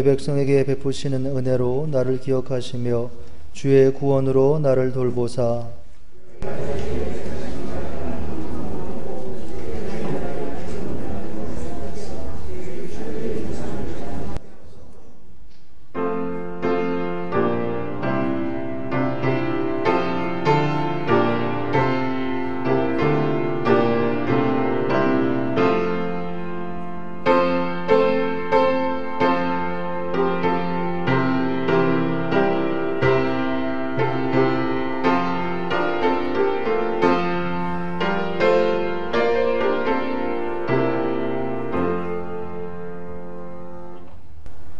백성에게 베푸시는 은혜로 나를 기억하시며 주의 구원으로 나를 돌보사.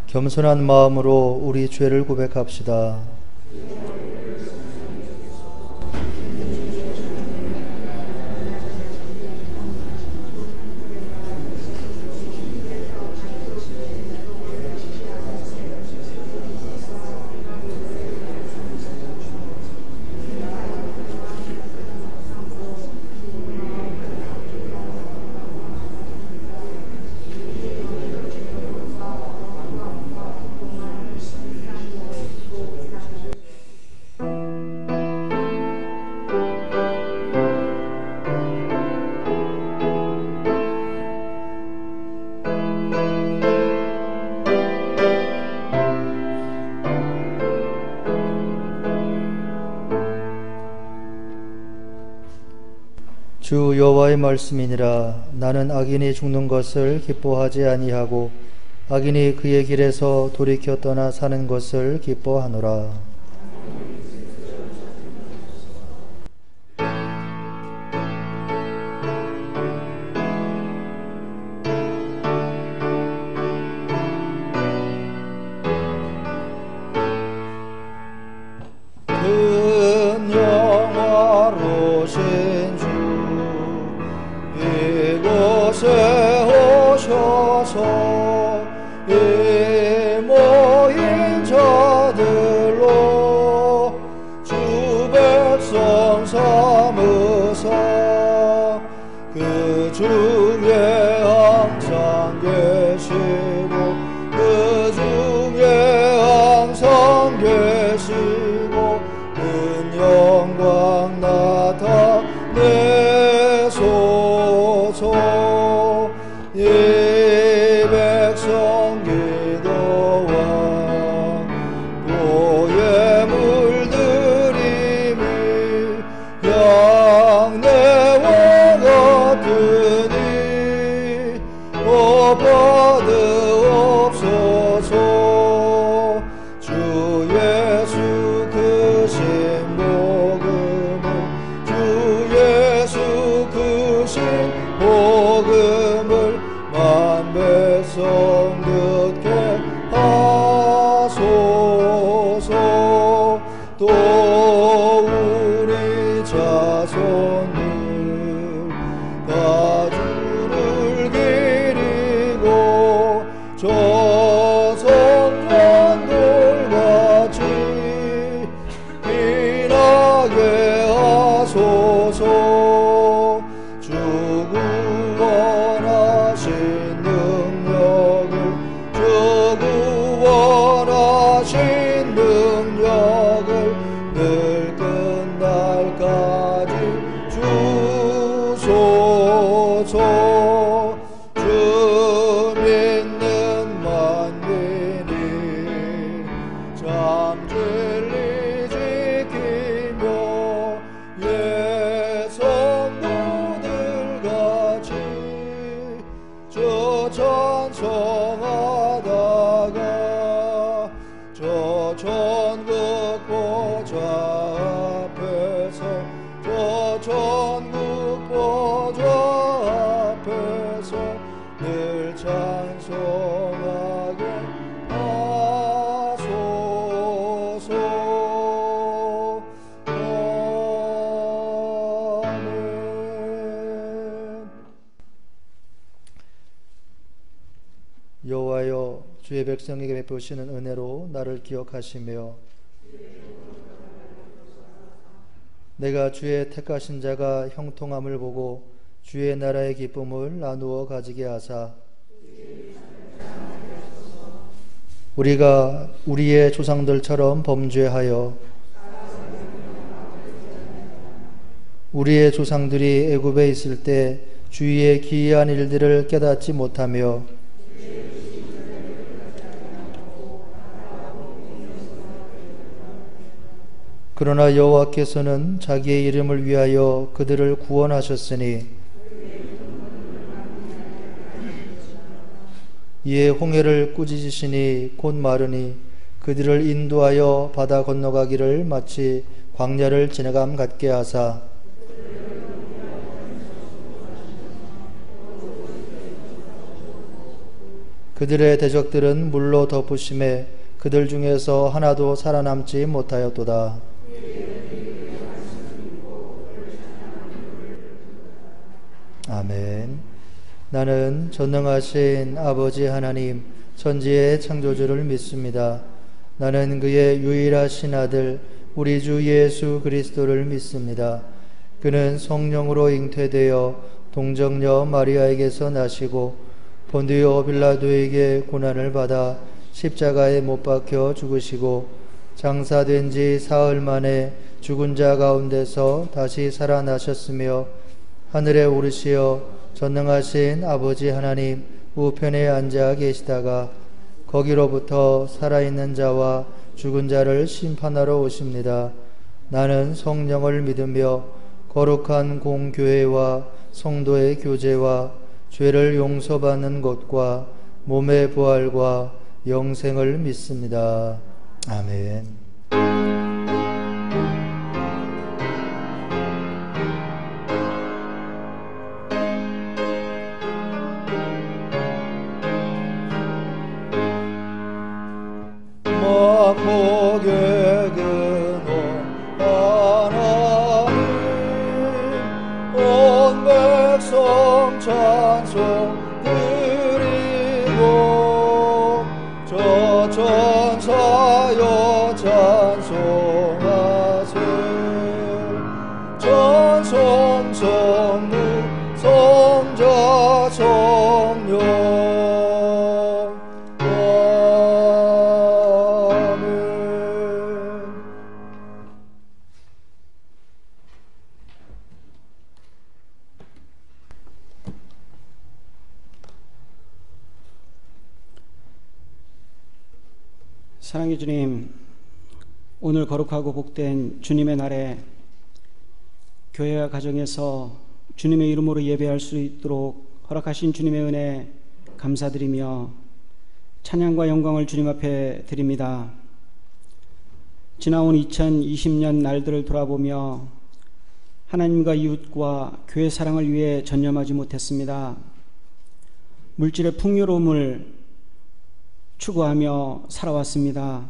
겸손한 마음으로 우리 죄를 고백합시다. 주 여호와의 말씀이니라. 나는 악인이 죽는 것을 기뻐하지 아니하고 악인이 그의 길에서 돌이켜 떠나 사는 것을 기뻐하노라. 큰 영화로신 주 이곳에 오셔서 이 모인 자들로 주 백성 삼으사 그 중에 항상 계시고 그 중에 항상 계시고 큰 영광 나타내소서. 이 백성 기도와 보의 물들임이 양내와 같으니 받으옵소서. 주 예수 크신 복음을 주 예수 크신 복음을 만백성 듣게 하소서. 또 우리 자손들 다 주를 기리고 저 성전돌같이 빛나게 하소서. 주 구원하신 능력을 주 구원하신 능력을 늘 끝날까지 주소서. 주 믿는 만민이 참 진리 지키며 옛 성도들같이 저 찬송하다가 저 천국 보좌 앞에서 저 천국 보좌 앞에서 늘 찬송하게 하소서. 아멘. 여호와여, 주의 백성에게 베푸시는 은혜로 나를 기억하시며 내가 주의 택하신 자가 형통함을 보고 주의 나라의 기쁨을 나누어 가지게 하사 우리가 우리의 조상들처럼 범죄하여 우리의 조상들이 애굽에 있을 때 주위의 기이한 일들을 깨닫지 못하며 그러나 여호와께서는 자기의 이름을 위하여 그들을 구원하셨으니 이에 홍해를 꾸짖으시니 곧 마르니 그들을 인도하여 바다 건너가기를 마치 광야를 지나감 같게 하사 그들의 대적들은 물로 덮으심에 그들 중에서 하나도 살아남지 못하였도다. 아멘. 나는 전능하신 아버지 하나님 천지의 창조주를 믿습니다. 나는 그의 유일하신 아들 우리 주 예수 그리스도를 믿습니다. 그는 성령으로 잉태되어 동정녀 마리아에게서 나시고 본디오 빌라도에게 고난을 받아 십자가에 못 박혀 죽으시고 장사된 지 사흘 만에 죽은 자 가운데서 다시 살아나셨으며 하늘에 오르시어 전능하신 아버지 하나님 우편에 앉아 계시다가 거기로부터 살아있는 자와 죽은 자를 심판하러 오십니다. 나는 성령을 믿으며 거룩한 공교회와 성도의 교제와 죄를 용서받는 것과 몸의 부활과 영생을 믿습니다. 아멘. 만복의 근원 하나님 온 백성 찬송 드리고 저 천사여 찬송하세 찬송 성부 성자 성령 사랑의 주님, 오늘 거룩하고 복된 주님의 날에 교회와 가정에서 주님의 이름으로 예배할 수 있도록 허락하신 주님의 은혜 감사드리며 찬양과 영광을 주님 앞에 드립니다. 지나온 2020년 날들을 돌아보며 하나님과 이웃과 교회 사랑을 위해 전념하지 못했습니다. 물질의 풍요로움을 추구하며 살아왔습니다.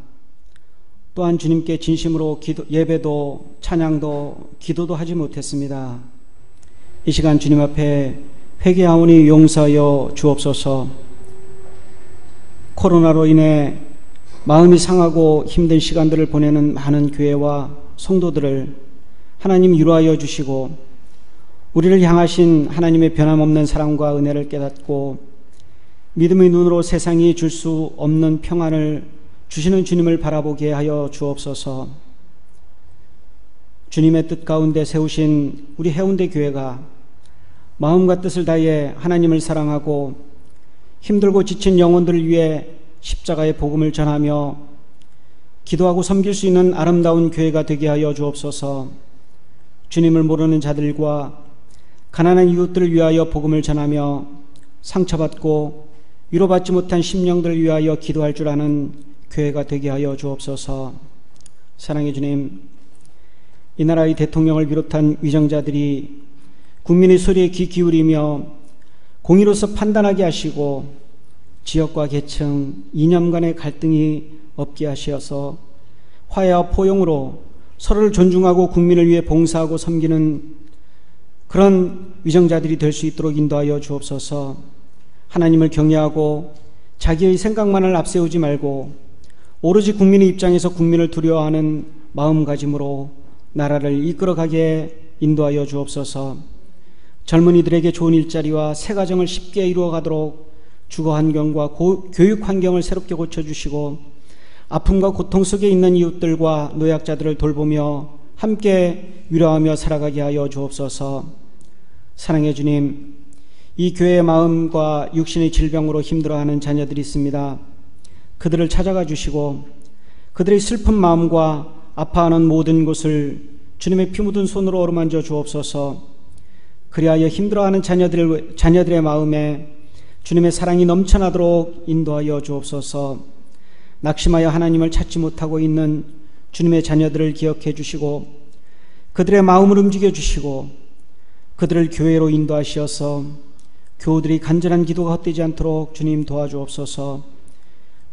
또한 주님께 진심으로 예배도 찬양도 기도도 하지 못했습니다. 이 시간 주님 앞에 회개하오니 용서하여 주옵소서. 코로나로 인해 마음이 상하고 힘든 시간들을 보내는 많은 교회와 성도들을 하나님 위로하여 주시고 우리를 향하신 하나님의 변함없는 사랑과 은혜를 깨닫고 믿음의 눈으로 세상이 줄 수 없는 평안을 주시는 주님을 바라보게 하여 주옵소서. 주님의 뜻 가운데 세우신 우리 해운대 교회가 마음과 뜻을 다해 하나님을 사랑하고 힘들고 지친 영혼들을 위해 십자가의 복음을 전하며 기도하고 섬길 수 있는 아름다운 교회가 되게 하여 주옵소서. 주님을 모르는 자들과 가난한 이웃들을 위하여 복음을 전하며 상처받고 위로받지 못한 심령들을 위하여 기도할 줄 아는 교회가 되게 하여 주옵소서. 사랑의 주님, 이 나라의 대통령을 비롯한 위정자들이 국민의 소리에 귀 기울이며 공의로서 판단하게 하시고 지역과 계층, 이념 간의 갈등이 없게 하시어서 화해와 포용으로 서로를 존중하고 국민을 위해 봉사하고 섬기는 그런 위정자들이 될 수 있도록 인도하여 주옵소서. 하나님을 경외하고 자기의 생각만을 앞세우지 말고 오로지 국민의 입장에서 국민을 두려워하는 마음가짐으로 나라를 이끌어가게 인도하여 주옵소서. 젊은이들에게 좋은 일자리와 새 가정을 쉽게 이루어가도록 주거 환경과 교육 환경을 새롭게 고쳐주시고 아픔과 고통 속에 있는 이웃들과 노약자들을 돌보며 함께 위로하며 살아가게 하여 주옵소서. 사랑의 주님, 이 교회의 마음과 육신의 질병으로 힘들어하는 자녀들이 있습니다. 그들을 찾아가 주시고 그들의 슬픈 마음과 아파하는 모든 곳을 주님의 피 묻은 손으로 어루만져 주옵소서. 그리하여 힘들어하는 자녀들의 마음에 주님의 사랑이 넘쳐나도록 인도하여 주옵소서. 낙심하여 하나님을 찾지 못하고 있는 주님의 자녀들을 기억해 주시고 그들의 마음을 움직여 주시고 그들을 교회로 인도하시어서 교우들이 간절한 기도가 헛되지 않도록 주님 도와주옵소서.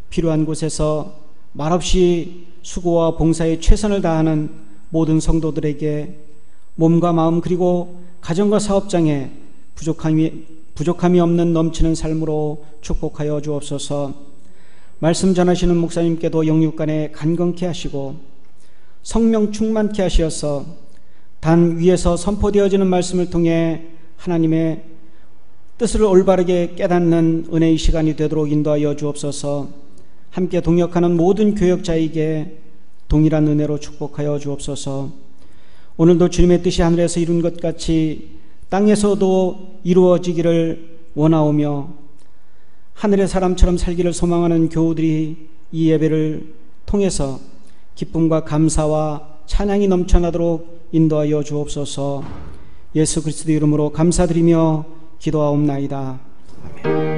필요한 곳에서 말없이 수고와 봉사에 최선을 다하는 모든 성도들에게 몸과 마음 그리고 가정과 사업장에 부족함이 없는 넘치는 삶으로 축복하여 주옵소서. 말씀 전하시는 목사님께도 영육간에 간건케 하시고 성령 충만케 하시어서 단 위에서 선포되어지는 말씀을 통해 하나님의 뜻을 올바르게 깨닫는 은혜의 시간이 되도록 인도하여 주옵소서. 함께 동역하는 모든 교역자에게 동일한 은혜로 축복하여 주옵소서. 오늘도 주님의 뜻이 하늘에서 이룬 것 같이 땅에서도 이루어지기를 원하오며 하늘의 사람처럼 살기를 소망하는 교우들이 이 예배를 통해서 기쁨과 감사와 찬양이 넘쳐나도록 인도하여 주옵소서. 예수 그리스도 이름으로 감사드리며 기도하옵나이다. 아멘.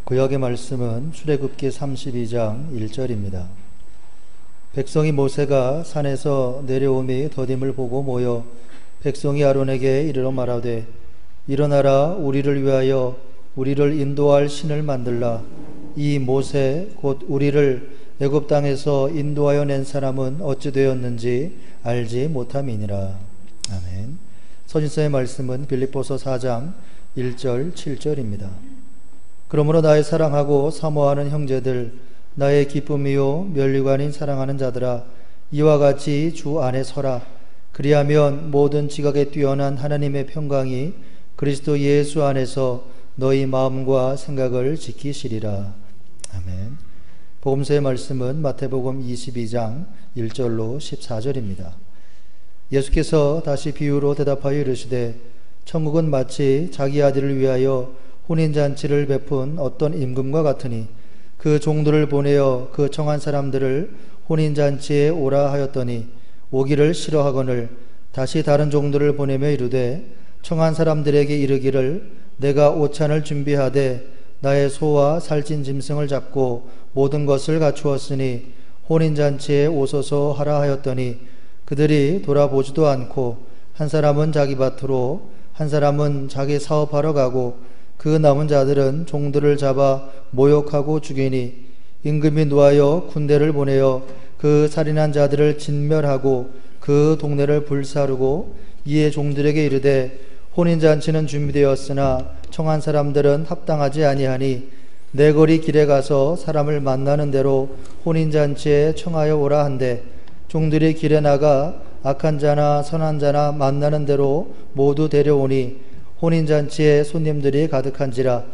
구약의 말씀은 출애굽기 32장 1절입니다. 백성이 모세가 산에서 내려오미 더딤을 보고 모여 백성이 아론에게 이르러 말하되 일어나라 우리를 위하여 우리를 인도할 신을 만들라. 이 모세 곧 우리를 애굽 땅에서 인도하여 낸 사람은 어찌 되었는지 알지 못함이니라. 아멘. 서신서의 말씀은 빌립보서 4장 1절 7절입니다. 그러므로 나의 사랑하고 사모하는 형제들, 나의 기쁨이요 면류관인 사랑하는 자들아, 이와 같이 주 안에 서라. 그리하면 모든 지각에 뛰어난 하나님의 평강이 그리스도 예수 안에서 너희 마음과 생각을 지키시리라. 아멘. 복음서의 말씀은 마태복음 22장 1절로 14절입니다. 예수께서 다시 비유로 대답하여 이르시되 천국은 마치 자기 아들을 위하여 혼인잔치를 베푼 어떤 임금과 같으니 그 종들을 보내어 그 청한 사람들을 혼인잔치에 오라 하였더니 오기를 싫어하거늘 다시 다른 종들을 보내며 이르되 청한 사람들에게 이르기를 내가 오찬을 준비하되 나의 소와 살찐 짐승을 잡고 모든 것을 갖추었으니 혼인잔치에 오소서 하라 하였더니 그들이 돌아보지도 않고 한 사람은 자기 밭으로 한 사람은 자기 사업하러 가고 그 남은 자들은 종들을 잡아 모욕하고 죽이니 임금이 노하여 군대를 보내어 그 살인한 자들을 진멸하고 그 동네를 불사르고 이에 종들에게 이르되 혼인잔치는 준비되었으나 청한 사람들은 합당하지 아니하니 내 거리 길에 가서 사람을 만나는 대로 혼인잔치에 청하여 오라 한데 종들이 길에 나가 악한 자나 선한 자나 만나는 대로 모두 데려오니 혼인잔치에 손님들이 가득한지라.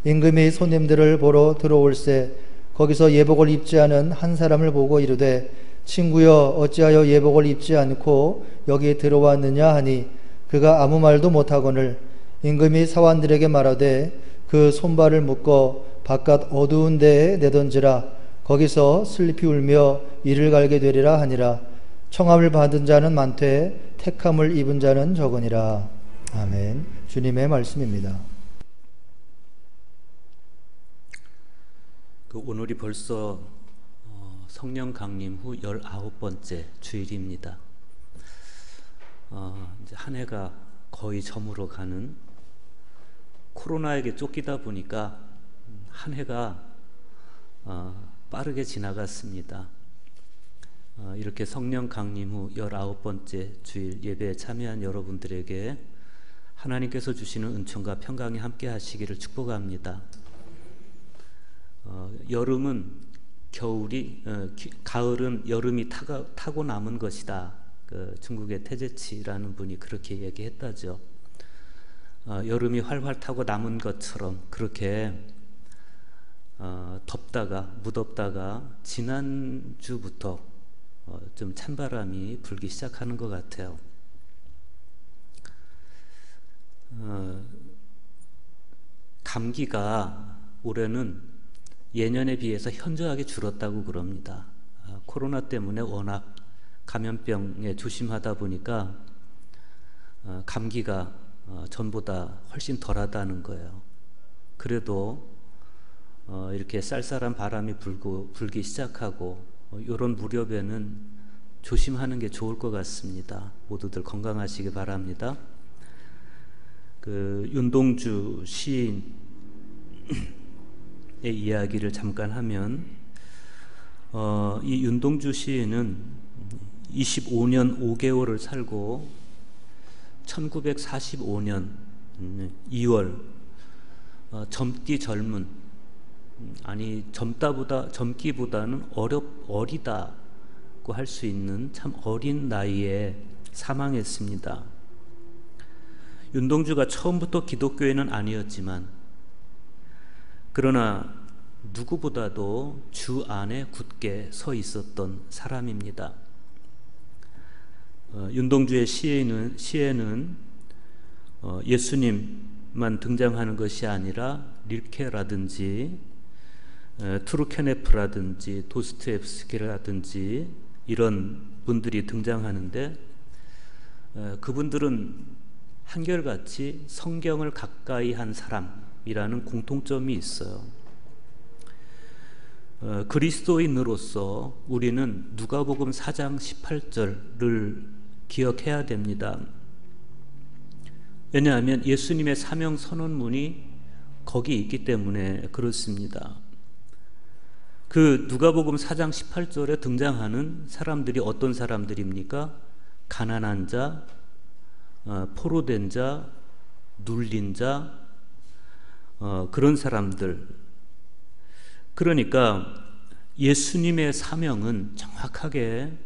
임금이 손님들을 보러 들어올세 거기서 예복을 입지 않은 한 사람을 보고 이르되 친구여 어찌하여 예복을 입지 않고 여기 들어왔느냐 하니 그가 아무 말도 못하거늘 임금이 사환들에게 말하되 그 손발을 묶어 바깥 어두운 데에 내던지라. 거기서 슬피 울며 이를 갈게 되리라 하니라. 청함을 받은 자는 많되 택함을 입은 자는 적으니라. 아멘. 주님의 말씀입니다. 오늘이 벌써 성령 강림 후 19번째 주일입니다. 이제 한 해가 거의 저물어 가는 코로나에게 쫓기다 보니까 한 해가 빠르게 지나갔습니다. 이렇게 성령 강림 후 19번째 주일 예배에 참여한 여러분들에게 하나님께서 주시는 은총과 평강이 함께 하시기를 축복합니다. 여름은 가을은 여름이 타고 남은 것이다. 중국의 태제치라는 분이 그렇게 얘기했다죠. 여름이 활활 타고 남은 것처럼 그렇게 무덥다가 지난주부터 좀 찬바람이 불기 시작하는 것 같아요. 감기가 올해는 예년에 비해서 현저하게 줄었다고 그럽니다. 코로나 때문에 워낙 감염병에 조심하다 보니까 감기가 전보다 훨씬 덜하다는 거예요. 그래도 이렇게 쌀쌀한 바람이 불기 시작하고 이런 무렵에는 조심하는 게 좋을 것 같습니다. 모두들 건강하시기 바랍니다. 윤동주 시인의 이야기를 잠깐 하면 이 윤동주 시인은 25년 5개월을 살고 1945년 2월 젊기보다는 어리다고 할 수 있는 참 어린 나이에 사망했습니다. 윤동주가 처음부터 기독교인은 아니었지만 그러나 누구보다도 주 안에 굳게 서 있었던 사람입니다. 윤동주의 시에는 예수님만 등장하는 것이 아니라 릴케라든지 투르케네프라든지 도스토옙스키라든지 이런 분들이 등장하는데 그분들은 한결같이 성경을 가까이 한 사람이라는 공통점이 있어요. 그리스도인으로서 우리는 누가복음 4장 18절을 기억해야 됩니다. 왜냐하면 예수님의 사명 선언문이 거기 있기 때문에 그렇습니다. 그 누가복음 4장 18절에 등장하는 사람들이 어떤 사람들입니까? 가난한 자, 포로된 자, 눌린 자, 그런 사람들. 그러니까 예수님의 사명은 정확하게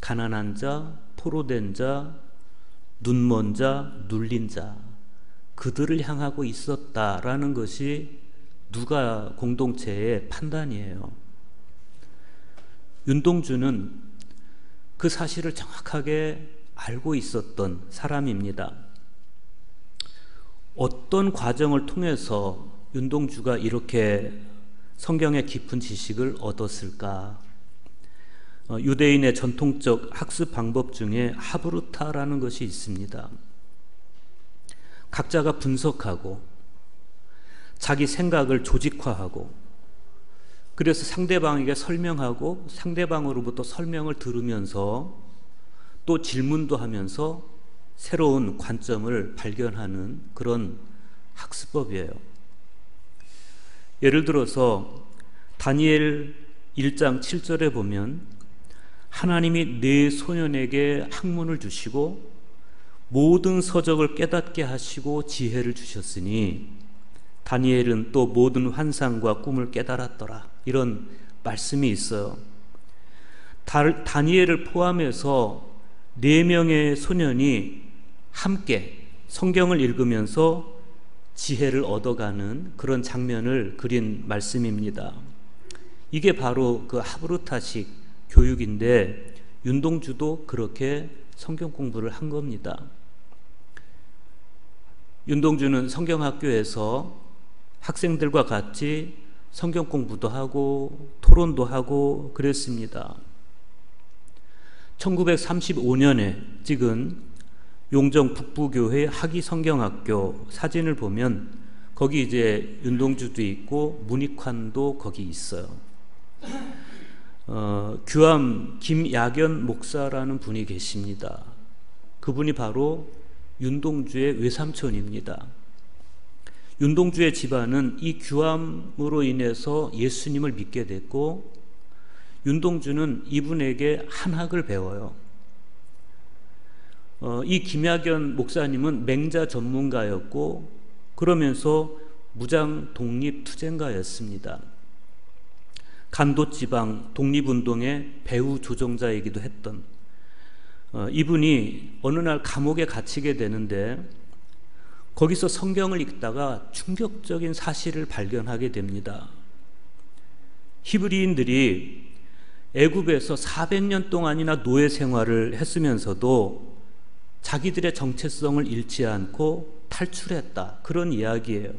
가난한 자, 포로된 자, 눈먼 자, 눌린 자, 그들을 향하고 있었다라는 것이 누가 공동체의 판단이에요. 윤동주는 그 사실을 정확하게 알고 있었던 사람입니다. 어떤 과정을 통해서 윤동주가 이렇게 성경의 깊은 지식을 얻었을까? 유대인의 전통적 학습 방법 중에 하브루타라는 것이 있습니다. 각자가 분석하고 자기 생각을 조직화하고 그래서 상대방에게 설명하고 상대방으로부터 설명을 들으면서 또 질문도 하면서 새로운 관점을 발견하는 그런 학습법이에요. 예를 들어서 다니엘 1장 7절에 보면 하나님이 네 소년에게 학문을 주시고 모든 서적을 깨닫게 하시고 지혜를 주셨으니 다니엘은 또 모든 환상과 꿈을 깨달았더라. 이런 말씀이 있어요. 다니엘을 포함해서 4명의 소년이 함께 성경을 읽으면서 지혜를 얻어가는 그런 장면을 그린 말씀입니다. 이게 바로 그 하브루타식 교육인데 윤동주도 그렇게 성경 공부를 한 겁니다. 윤동주는 성경학교에서 학생들과 같이 성경 공부도 하고 토론도 하고 그랬습니다. 1935년에 찍은 용정 북부교회 학위성경학교 사진을 보면 거기 이제 윤동주도 있고 문익환도 거기 있어요. 규암 김야견 목사라는 분이 계십니다. 그분이 바로 윤동주의 외삼촌입니다. 윤동주의 집안은 이 규암으로 인해서 예수님을 믿게 됐고 윤동주는 이분에게 한학을 배워요. 이 김야견 목사님은 맹자 전문가였고 그러면서 무장 독립 투쟁가였습니다. 간도지방 독립운동의 배후 조종자이기도 했던 이분이 어느 날 감옥에 갇히게 되는데 거기서 성경을 읽다가 충격적인 사실을 발견하게 됩니다. 히브리인들이 애굽에서 400년 동안이나 노예 생활을 했으면서도 자기들의 정체성을 잃지 않고 탈출했다. 그런 이야기예요.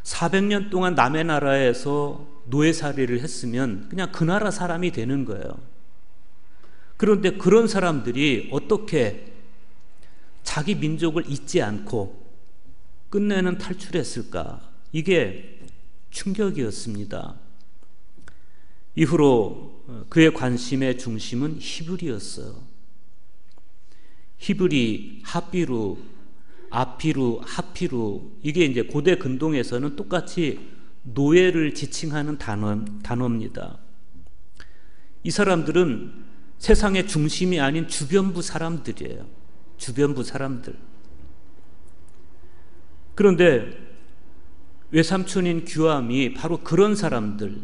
400년 동안 남의 나라에서 노예살이를 했으면 그냥 그 나라 사람이 되는 거예요. 그런데 그런 사람들이 어떻게 자기 민족을 잊지 않고 끝내는 탈출했을까? 이게 충격이었습니다. 이후로 그의 관심의 중심은 히브리였어요. 히브리, 하비루, 아피루, 하피루, 이게 이제 고대 근동에서는 똑같이 노예를 지칭하는 단어입니다. 이 사람들은 세상의 중심이 아닌 주변부 사람들이에요. 주변부 사람들. 그런데 외삼촌인 규암이 바로 그런 사람들,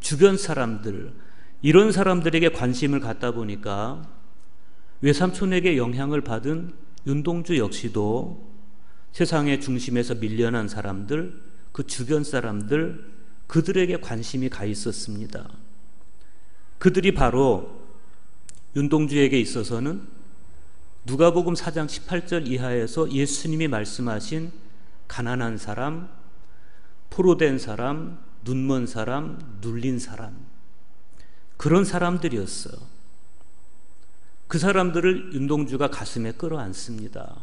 주변 사람들, 이런 사람들에게 관심을 갖다 보니까 외삼촌에게 영향을 받은 윤동주 역시도 세상의 중심에서 밀려난 사람들, 그 주변 사람들, 그들에게 관심이 가 있었습니다. 그들이 바로 윤동주에게 있어서는 누가복음 4장 18절 이하에서 예수님이 말씀하신 가난한 사람, 포로된 사람, 눈먼 사람, 눌린 사람, 그런 사람들이었어요. 그 사람들을 윤동주가 가슴에 끌어안습니다.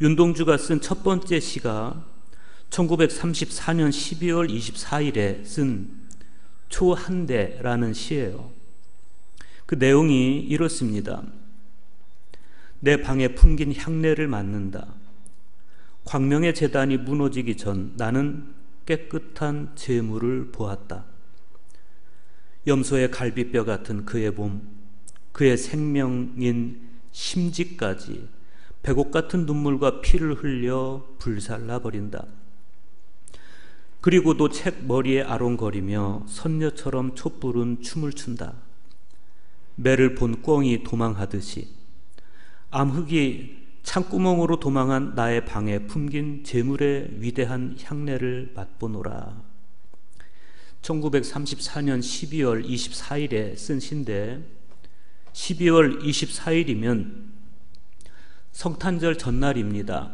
윤동주가 쓴 첫 번째 시가 1934년 12월 24일에 쓴 초한대라는 시예요. 그 내용이 이렇습니다. 내 방에 풍긴 향내를 맡는다. 광명의 제단이 무너지기 전 나는 깨끗한 재물을 보았다. 염소의 갈비뼈 같은 그의 몸, 그의 생명인 심지까지 백옥 같은 눈물과 피를 흘려 불살라버린다. 그리고도 책 머리에 아롱거리며 선녀처럼 촛불은 춤을 춘다. 매를 본 꿩이 도망하듯이 암흑이 창구멍으로 도망한 나의 방에 품긴 재물의 위대한 향내를 맛보노라. 1934년 12월 24일에 쓴 시인데 12월 24일이면 성탄절 전날입니다.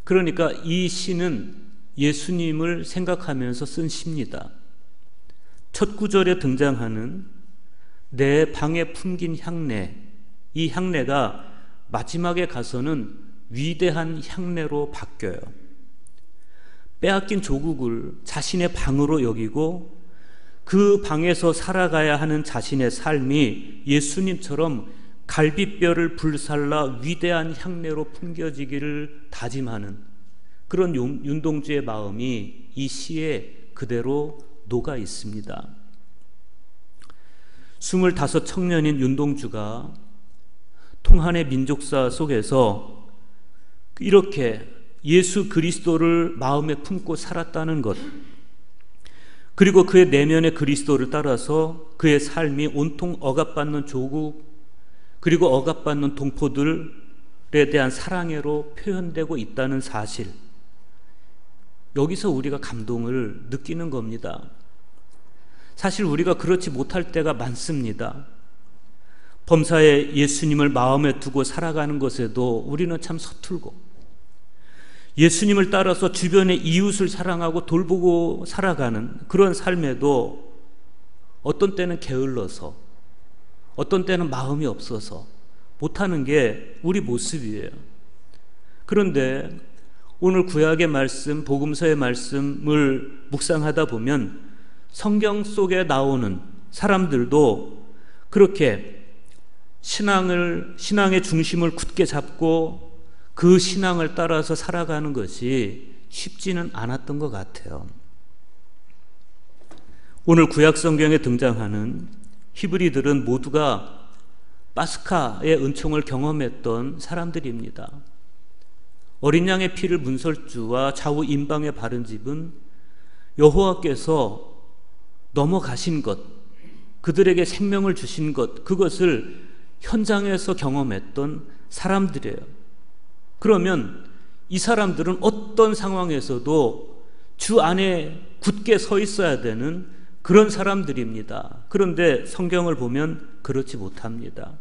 그러니까 이 시는 예수님을 생각하면서 쓴 시입니다. 첫 구절에 등장하는 내 방에 품긴 향내, 이 향내가 마지막에 가서는 위대한 향내로 바뀌어요. 빼앗긴 조국을 자신의 방으로 여기고 그 방에서 살아가야 하는 자신의 삶이 예수님처럼 갈비뼈를 불살라 위대한 향내로 품겨지기를 다짐하는 그런 윤동주의 마음이 이 시에 그대로 녹아 있습니다. 25 청년인 윤동주가 통한의 민족사 속에서 이렇게 예수 그리스도를 마음에 품고 살았다는 것, 그리고 그의 내면의 그리스도를 따라서 그의 삶이 온통 억압받는 조국, 그리고 억압받는 동포들에 대한 사랑으로 표현되고 있다는 사실, 여기서 우리가 감동을 느끼는 겁니다. 사실 우리가 그렇지 못할 때가 많습니다. 범사에 예수님을 마음에 두고 살아가는 것에도 우리는 참 서툴고, 예수님을 따라서 주변의 이웃을 사랑하고 돌보고 살아가는 그런 삶에도 어떤 때는 게을러서, 어떤 때는 마음이 없어서 못하는 게 우리 모습이에요. 그런데 오늘 구약의 말씀, 복음서의 말씀을 묵상하다 보면 성경 속에 나오는 사람들도 그렇게 신앙의 중심을 굳게 잡고 그 신앙을 따라서 살아가는 것이 쉽지는 않았던 것 같아요. 오늘 구약 성경에 등장하는 히브리들은 모두가 파스카의 은총을 경험했던 사람들입니다. 어린 양의 피를 문설주와 좌우 임방에 바른 집은 여호와께서 넘어가신 것, 그들에게 생명을 주신 것, 그것을 현장에서 경험했던 사람들이에요. 그러면 이 사람들은 어떤 상황에서도 주 안에 굳게 서 있어야 되는 그런 사람들입니다. 그런데 성경을 보면 그렇지 못합니다.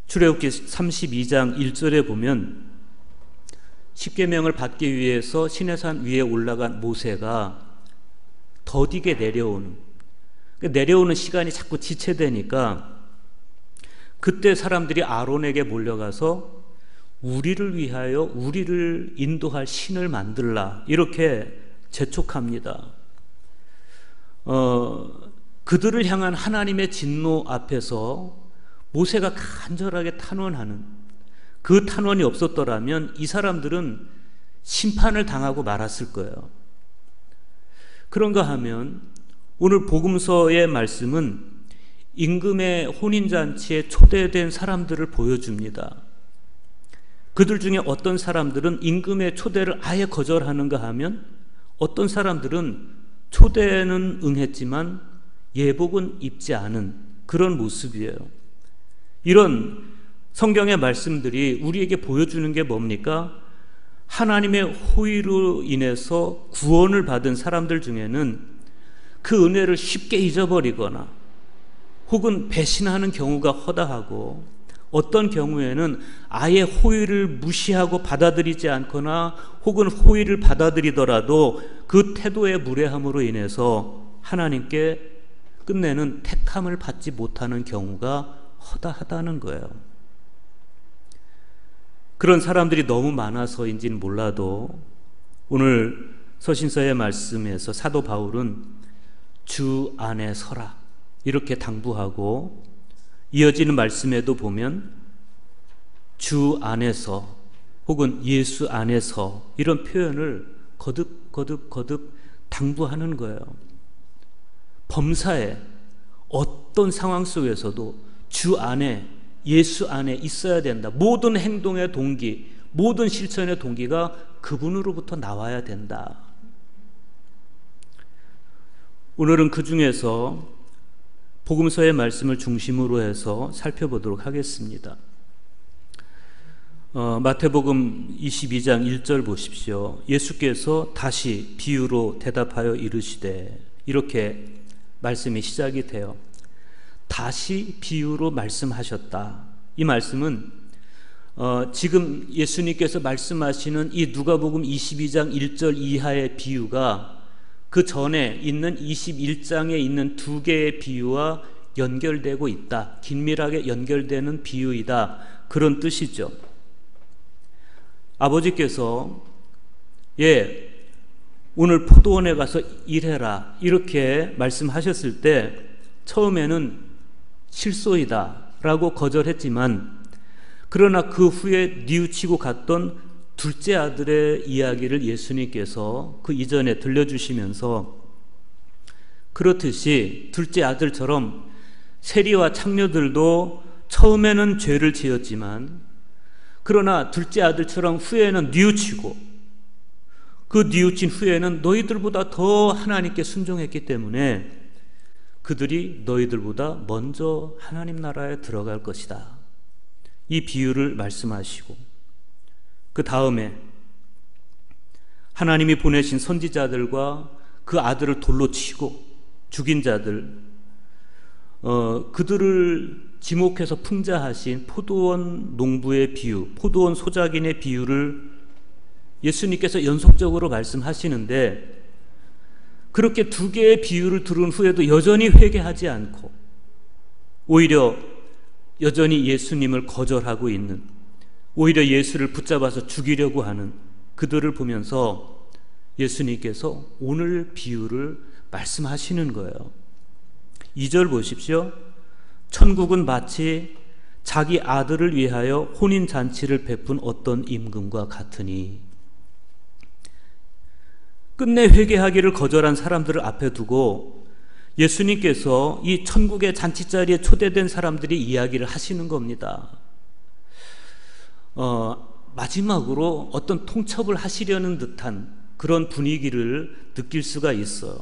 출애굽기 32장 1절에 보면 십계명을 받기 위해서 시내산 위에 올라간 모세가 더디게 내려오는 시간이 자꾸 지체되니까 그때 사람들이 아론에게 몰려가서 우리를 위하여 우리를 인도할 신을 만들라 이렇게 재촉합니다. 그들을 향한 하나님의 진노 앞에서 모세가 간절하게 탄원하는 그 탄원이 없었더라면 이 사람들은 심판을 당하고 말았을 거예요. 그런가 하면 오늘 복음서의 말씀은 임금의 혼인잔치에 초대된 사람들을 보여줍니다. 그들 중에 어떤 사람들은 임금의 초대를 아예 거절하는가 하면 어떤 사람들은 초대는 응했지만 예복은 입지 않은 그런 모습이에요. 이런 성경의 말씀들이 우리에게 보여주는 게 뭡니까? 하나님의 호의로 인해서 구원을 받은 사람들 중에는 그 은혜를 쉽게 잊어버리거나 혹은 배신하는 경우가 허다하고 어떤 경우에는 아예 호의를 무시하고 받아들이지 않거나 혹은 호의를 받아들이더라도 그 태도의 무례함으로 인해서 하나님께 끝내는 택함을 받지 못하는 경우가 허다하다는 거예요. 그런 사람들이 너무 많아서인지는 몰라도 오늘 서신서의 말씀에서 사도 바울은 주 안에 서라 이렇게 당부하고 이어지는 말씀에도 보면 주 안에서 혹은 예수 안에서 이런 표현을 거듭 당부하는 거예요. 범사에 어떤 상황 속에서도 주 안에 예수 안에 있어야 된다. 모든 행동의 동기, 모든 실천의 동기가 그분으로부터 나와야 된다. 오늘은 그 중에서 복음서의 말씀을 중심으로 해서 살펴보도록 하겠습니다. 마태복음 22장 1절 보십시오. 예수께서 다시 비유로 대답하여 이르시되 이렇게 말씀이 시작이 돼요. 다시 비유로 말씀하셨다. 이 말씀은 지금 예수님께서 말씀하시는 이 누가복음 22장 1절 이하의 비유가 그 전에 있는 21장에 있는 두 개의 비유와 연결되고 있다. 긴밀하게 연결되는 비유이다. 그런 뜻이죠. 아버지께서 오늘 포도원에 가서 일해라 이렇게 말씀하셨을 때 처음에는 실소이다 라고 거절했지만 그러나 그 후에 뉘우치고 갔던 둘째 아들의 이야기를 예수님께서 그 이전에 들려주시면서 그렇듯이 둘째 아들처럼 세리와 창녀들도 처음에는 죄를 지었지만 그러나 둘째 아들처럼 후에는 뉘우치고 그 뉘우친 후에는 너희들보다 더 하나님께 순종했기 때문에 그들이 너희들보다 먼저 하나님 나라에 들어갈 것이다. 이 비유를 말씀하시고 그 다음에 하나님이 보내신 선지자들과 그 아들을 돌로 치고 죽인 자들 그들을 지목해서 풍자하신 포도원 농부의 비유, 포도원 소작인의 비유를 예수님께서 연속적으로 말씀하시는데 그렇게 두 개의 비유를 들은 후에도 여전히 회개하지 않고 오히려 여전히 예수님을 거절하고 있는, 오히려 예수를 붙잡아서 죽이려고 하는 그들을 보면서 예수님께서 오늘 비유를 말씀하시는 거예요. 2절 보십시오. 천국은 마치 자기 아들을 위하여 혼인잔치를 베푼 어떤 임금과 같으니. 끝내 회개하기를 거절한 사람들을 앞에 두고 예수님께서 이 천국의 잔치자리에 초대된 사람들이 이야기를 하시는 겁니다. 마지막으로 어떤 통첩을 하시려는 듯한 그런 분위기를 느낄 수가 있어요.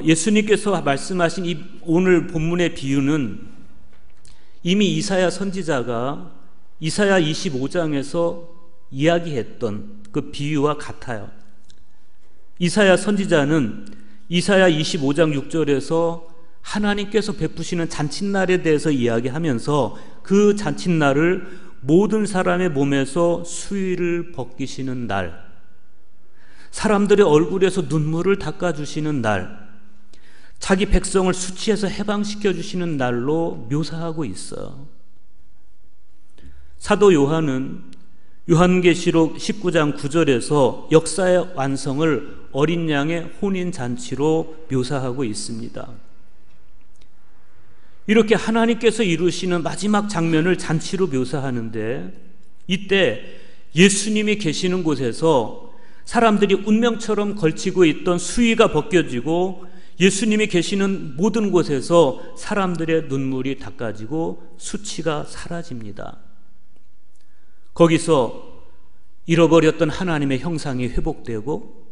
예수님께서 말씀하신 이 오늘 본문의 비유는 이미 이사야 선지자가 이사야 25장에서 이야기했던 그 비유와 같아요. 이사야 선지자는 이사야 25장 6절에서 하나님께서 베푸시는 잔칫날에 대해서 이야기하면서 그 잔칫날을 모든 사람의 몸에서 수의를 벗기시는 날, 사람들의 얼굴에서 눈물을 닦아주시는 날, 자기 백성을 수치에서 해방시켜 주시는 날로 묘사하고 있어요. 사도 요한은 요한계시록 19장 9절에서 역사의 완성을 어린 양의 혼인잔치로 묘사하고 있습니다. 이렇게 하나님께서 이루시는 마지막 장면을 잔치로 묘사하는데, 이때 예수님이 계시는 곳에서 사람들이 운명처럼 걸치고 있던 수의가 벗겨지고 예수님이 계시는 모든 곳에서 사람들의 눈물이 닦아지고 수치가 사라집니다. 거기서 잃어버렸던 하나님의 형상이 회복되고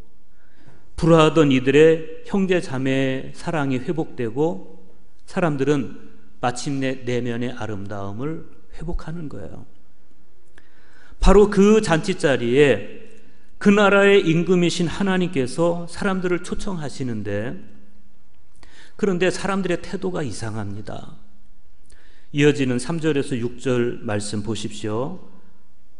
불화하던 이들의 형제 자매의 사랑이 회복되고 사람들은 마침내 내면의 아름다움을 회복하는 거예요. 바로 그 잔치 자리에 그 나라의 임금이신 하나님께서 사람들을 초청하시는데, 그런데 사람들의 태도가 이상합니다. 이어지는 3절에서 6절 말씀 보십시오.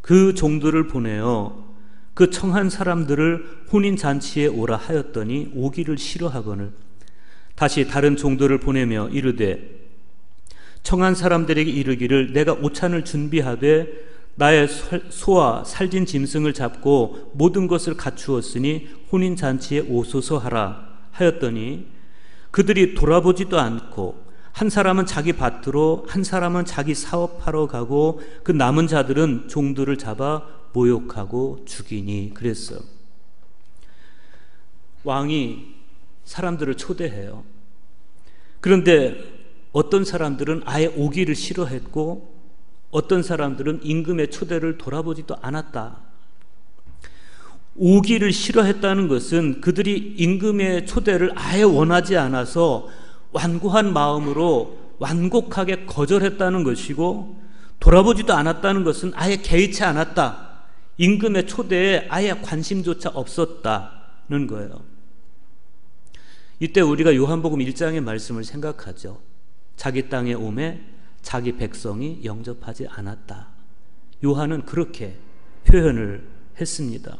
그 종들을 보내어 그 청한 사람들을 혼인잔치에 오라 하였더니 오기를 싫어하거늘 다시 다른 종들을 보내며 이르되 청한 사람들에게 이르기를 내가 오찬을 준비하되 나의 소와 살진 짐승을 잡고 모든 것을 갖추었으니 혼인잔치에 오소서 하라 하였더니 그들이 돌아보지도 않고 한 사람은 자기 밭으로 한 사람은 자기 사업하러 가고 그 남은 자들은 종들을 잡아 모욕하고 죽이니 그랬어요. 왕이 사람들을 초대해요. 그런데 어떤 사람들은 아예 오기를 싫어했고 어떤 사람들은 임금의 초대를 돌아보지도 않았다. 오기를 싫어했다는 것은 그들이 임금의 초대를 아예 원하지 않아서 완고한 마음으로 완곡하게 거절했다는 것이고, 돌아보지도 않았다는 것은 아예 개의치 않았다. 임금의 초대에 아예 관심조차 없었다는 거예요. 이때 우리가 요한복음 1장의 말씀을 생각하죠. 자기 땅에 오매 자기 백성이 영접하지 않았다. 요한은 그렇게 표현을 했습니다.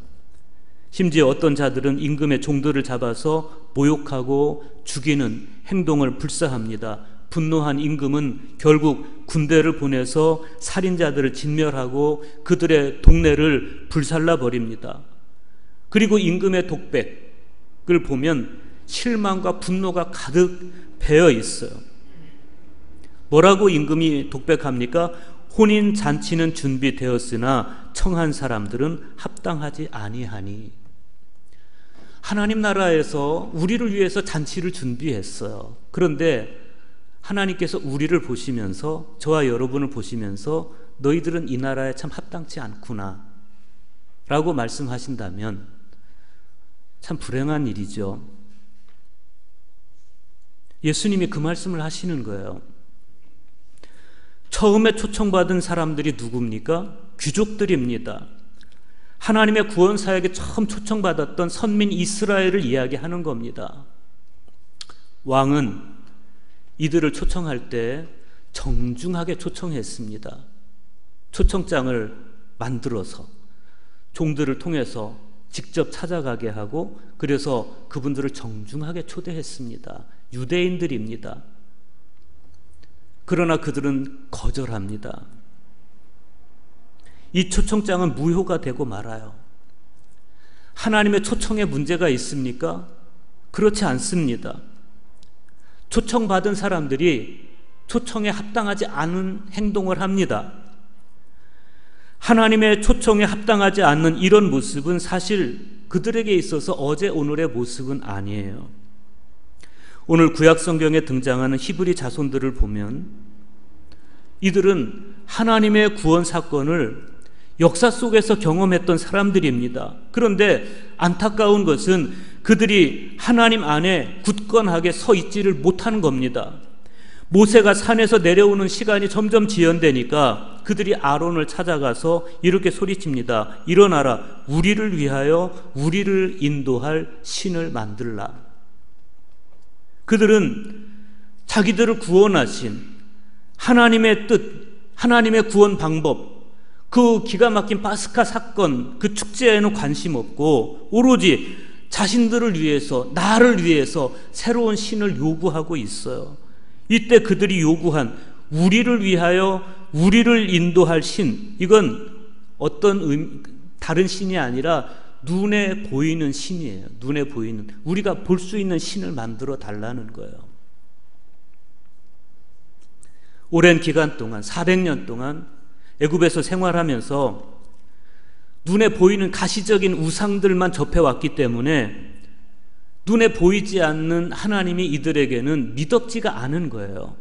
심지어 어떤 자들은 임금의 종들을 잡아서 모욕하고 죽이는 행동을 불사합니다. 분노한 임금은 결국 군대를 보내서 살인자들을 진멸하고 그들의 동네를 불살라 버립니다. 그리고 임금의 독백을 보면 실망과 분노가 가득 배어 있어요. 뭐라고 임금이 독백합니까? 혼인 잔치는 준비되었으나 청한 사람들은 합당하지 아니하니. 하나님 나라에서 우리를 위해서 잔치를 준비했어요. 그런데 하나님께서 우리를 보시면서, 저와 여러분을 보시면서 너희들은 이 나라에 참 합당치 않구나 라고 말씀하신다면 참 불행한 일이죠. 예수님이 그 말씀을 하시는 거예요. 처음에 초청받은 사람들이 누굽니까? 귀족들입니다. 하나님의 구원 사역에 처음 초청받았던 선민 이스라엘을 이야기하는 겁니다. 왕은 이들을 초청할 때 정중하게 초청했습니다. 초청장을 만들어서 종들을 통해서 직접 찾아가게 하고, 그래서 그분들을 정중하게 초대했습니다. 유대인들입니다. 그러나 그들은 거절합니다. 이 초청장은 무효가 되고 말아요. 하나님의 초청에 문제가 있습니까? 그렇지 않습니다. 초청받은 사람들이 초청에 합당하지 않은 행동을 합니다. 하나님의 초청에 합당하지 않는 이런 모습은 사실 그들에게 있어서 어제 오늘의 모습은 아니에요. 오늘 구약 성경에 등장하는 히브리 자손들을 보면 이들은 하나님의 구원 사건을 역사 속에서 경험했던 사람들입니다. 그런데 안타까운 것은 그들이 하나님 안에 굳건하게 서 있지를 못하는 겁니다. 모세가 산에서 내려오는 시간이 점점 지연되니까 그들이 아론을 찾아가서 이렇게 소리칩니다. 일어나라, 우리를 위하여 우리를 인도할 신을 만들라. 그들은 자기들을 구원하신 하나님의 뜻, 하나님의 구원 방법, 그 기가 막힌 파스카 사건, 그 축제에는 관심 없고 오로지 자신들을 위해서, 나를 위해서 새로운 신을 요구하고 있어요. 이때 그들이 요구한 우리를 위하여 우리를 인도할 신, 이건 어떤 다른 신이 아니라 눈에 보이는 신이에요. 눈에 보이는, 우리가 볼 수 있는 신을 만들어 달라는 거예요. 오랜 기간 동안, 400년 동안 애굽에서 생활하면서 눈에 보이는 가시적인 우상들만 접해왔기 때문에 눈에 보이지 않는 하나님이 이들에게는 미덥지가 않은 거예요.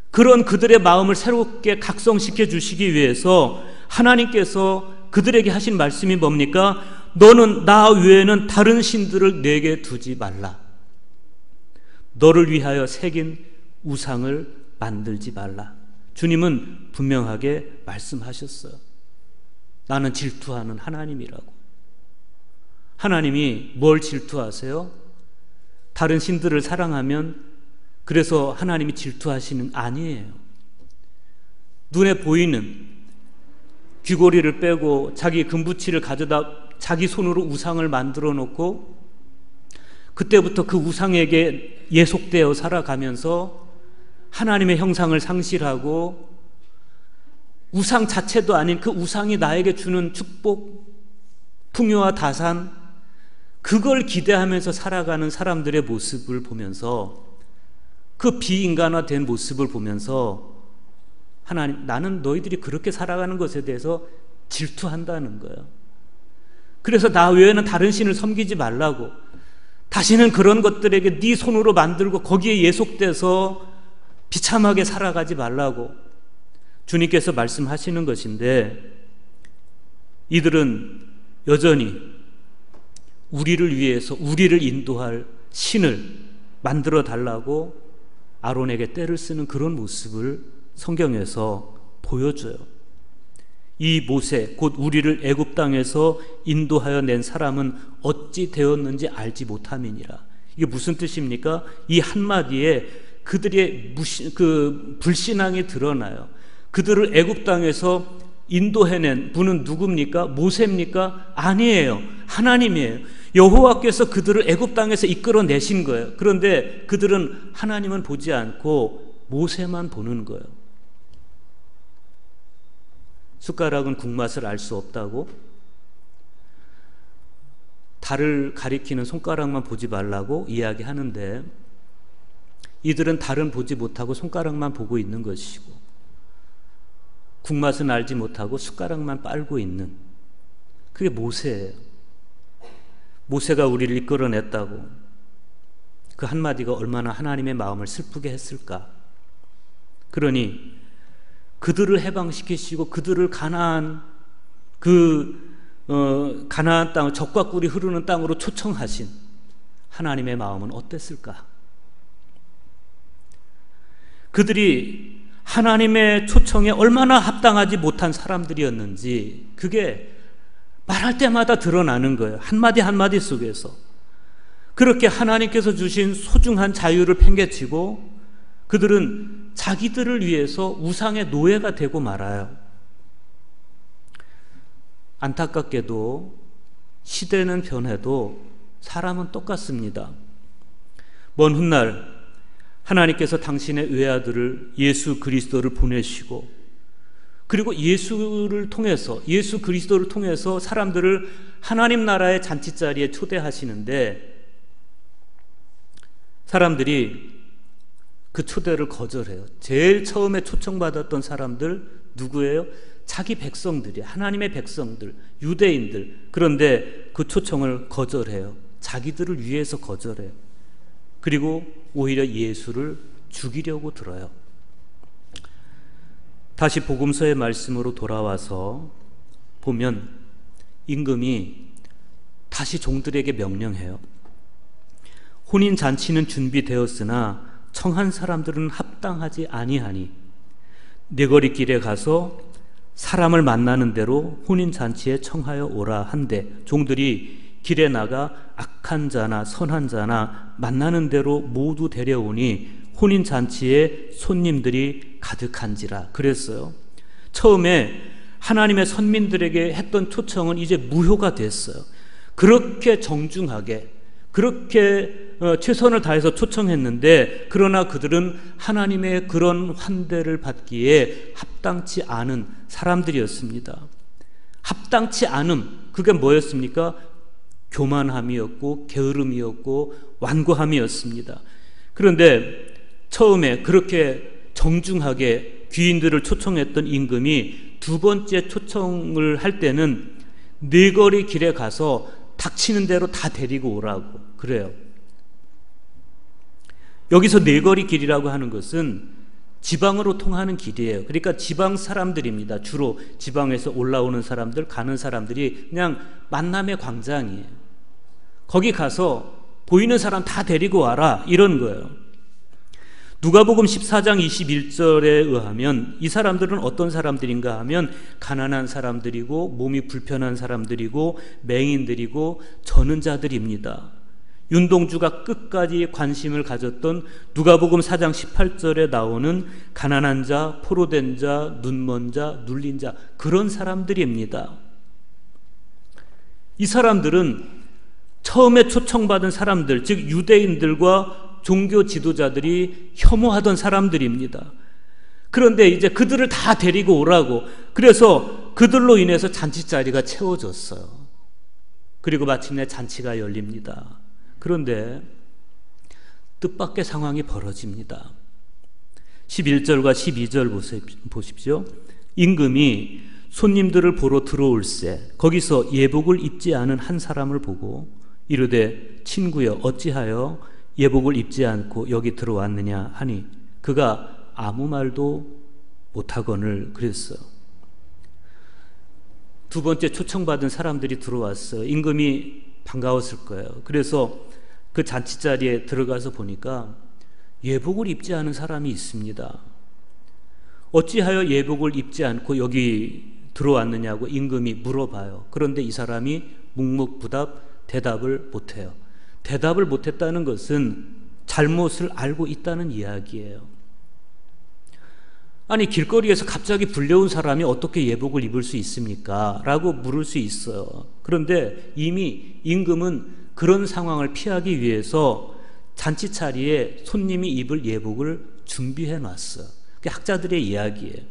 그런 그들의 마음을 새롭게 각성시켜 주시기 위해서 하나님께서 그들에게 하신 말씀이 뭡니까? 너는 나 외에는 다른 신들을 내게 두지 말라. 너를 위하여 새긴 우상을 만들지 말라. 주님은 분명하게 말씀하셨어요. 나는 질투하는 하나님이라고. 하나님이 뭘 질투하세요? 다른 신들을 사랑하면 그래서 하나님이 질투하시는 아니에요. 눈에 보이는 귀고리를 빼고 자기 금부치를 가져다 자기 손으로 우상을 만들어 놓고 그때부터 그 우상에게 예속되어 살아가면서 하나님의 형상을 상실하고 우상 자체도 아닌 그 우상이 나에게 주는 축복, 풍요와 다산, 그걸 기대하면서 살아가는 사람들의 모습을 보면서, 그 비인간화된 모습을 보면서 하나님, 나는 너희들이 그렇게 살아가는 것에 대해서 질투한다는 거예요. 그래서 나 외에는 다른 신을 섬기지 말라고, 다시는 그런 것들에게 네 손으로 만들고 거기에 예속돼서 비참하게 살아가지 말라고 주님께서 말씀하시는 것인데, 이들은 여전히 우리를 위해서 우리를 인도할 신을 만들어 달라고 아론에게 떼를 쓰는 그런 모습을 성경에서 보여줘요. 이 모세, 곧 우리를 애굽 땅에서 인도하여 낸 사람은 어찌 되었는지 알지 못함이니라. 이게 무슨 뜻입니까? 이 한마디에 그들의 불신앙이 드러나요. 그들을 애굽 땅에서 인도해낸 분은 누굽니까? 모세입니까? 아니에요. 하나님이에요. 여호와께서 그들을 애굽 땅에서 이끌어내신 거예요. 그런데 그들은 하나님은 보지 않고 모세만 보는 거예요. 숟가락은 국맛을 알 수 없다고? 달을 가리키는 손가락만 보지 말라고 이야기하는데, 이들은 달은 보지 못하고 손가락만 보고 있는 것이고, 국맛은 알지 못하고 숟가락만 빨고 있는, 그게 모세예요. 모세가 우리를 이끌어냈다고, 그 한마디가 얼마나 하나님의 마음을 슬프게 했을까. 그러니 그들을 해방시키시고 그들을 가나안 땅, 젖과 꿀이 흐르는 땅으로 초청하신 하나님의 마음은 어땠을까? 그들이 하나님의 초청에 얼마나 합당하지 못한 사람들이었는지 그게 말할 때마다 드러나는 거예요. 한마디 한마디 속에서. 그렇게 하나님께서 주신 소중한 자유를 팽개치고 그들은 자기들을 위해서 우상의 노예가 되고 말아요. 안타깝게도 시대는 변해도 사람은 똑같습니다. 먼 훗날 하나님께서 당신의 외아들을 예수 그리스도를 보내시고, 그리고 예수 그리스도를 통해서 사람들을 하나님 나라의 잔치자리에 초대하시는데, 사람들이 그 초대를 거절해요. 제일 처음에 초청받았던 사람들 누구예요? 자기 백성들이, 하나님의 백성들, 유대인들. 그런데 그 초청을 거절해요. 자기들을 위해서 거절해요. 그리고 오히려 예수를 죽이려고 들어요. 다시 복음서의 말씀으로 돌아와서 보면 임금이 다시 종들에게 명령해요. 혼인 잔치는 준비되었으나 청한 사람들은 합당하지 아니하니 네거리 길에 가서 사람을 만나는 대로 혼인 잔치에 청하여 오라 한데, 종들이 길에 나가 악한 자나 선한 자나 만나는 대로 모두 데려오니 혼인 잔치에 손님들이 가득한지라 그랬어요. 처음에 하나님의 선민들에게 했던 초청은 이제 무효가 됐어요. 그렇게 정중하게, 그렇게 최선을 다해서 초청했는데, 그러나 그들은 하나님의 그런 환대를 받기에 합당치 않은 사람들이었습니다. 합당치 않음, 그게 뭐였습니까? 교만함이었고 게으름이었고 완고함이었습니다. 그런데 처음에 그렇게 정중하게 귀인들을 초청했던 임금이 두 번째 초청을 할 때는 네거리 길에 가서 닥치는 대로 다 데리고 오라고 그래요. 여기서 네거리 길이라고 하는 것은 지방으로 통하는 길이에요. 그러니까 지방 사람들입니다. 주로 지방에서 올라오는 사람들, 가는 사람들이 그냥 만남의 광장이에요. 거기 가서 보이는 사람 다 데리고 와라, 이런 거예요. 누가복음 14장 21절에 의하면 이 사람들은 어떤 사람들인가 하면 가난한 사람들이고 몸이 불편한 사람들이고 맹인들이고 저는 자들입니다. 윤동주가 끝까지 관심을 가졌던 누가복음 4장 18절에 나오는 가난한 자, 포로된 자, 눈먼 자, 눌린 자, 그런 사람들입니다. 이 사람들은 처음에 초청받은 사람들, 즉 유대인들과 종교 지도자들이 혐오하던 사람들입니다. 그런데 이제 그들을 다 데리고 오라고, 그래서 그들로 인해서 잔치자리가 채워졌어요. 그리고 마침내 잔치가 열립니다. 그런데 뜻밖의 상황이 벌어집니다. 11절과 12절 보십시오. 임금이 손님들을 보러 들어올세 거기서 예복을 입지 않은 한 사람을 보고 이르되 친구여 어찌하여 예복을 입지 않고 여기 들어왔느냐 하니 그가 아무 말도 못하거늘 그랬어요. 두 번째 초청받은 사람들이 들어왔어요. 임금이 반가웠을 거예요. 그래서 그 잔치자리에 들어가서 보니까 예복을 입지 않은 사람이 있습니다. 어찌하여 예복을 입지 않고 여기 들어왔느냐고 임금이 물어봐요. 그런데 이 사람이 묵묵부답 대답을 못해요. 대답을 못했다는 것은 잘못을 알고 있다는 이야기예요. 아니, 길거리에서 갑자기 불려온 사람이 어떻게 예복을 입을 수 있습니까? 라고 물을 수 있어요. 그런데 이미 임금은 그런 상황을 피하기 위해서 잔치자리에 손님이 입을 예복을 준비해 놨어요. 그게 학자들의 이야기예요.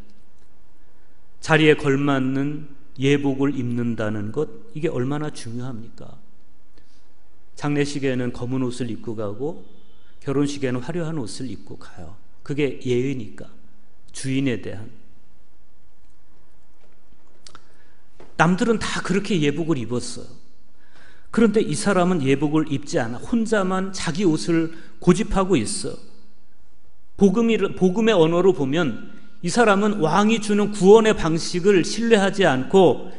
자리에 걸맞는 예복을 입는다는 것, 이게 얼마나 중요합니까? 장례식에는 검은 옷을 입고 가고 결혼식에는 화려한 옷을 입고 가요. 그게 예의니까. 주인에 대한. 남들은 다 그렇게 예복을 입었어요. 그런데 이 사람은 예복을 입지 않아 혼자만 자기 옷을 고집하고 있어. 복음의 언어로 보면 이 사람은 왕이 주는 구원의 방식을 신뢰하지 않고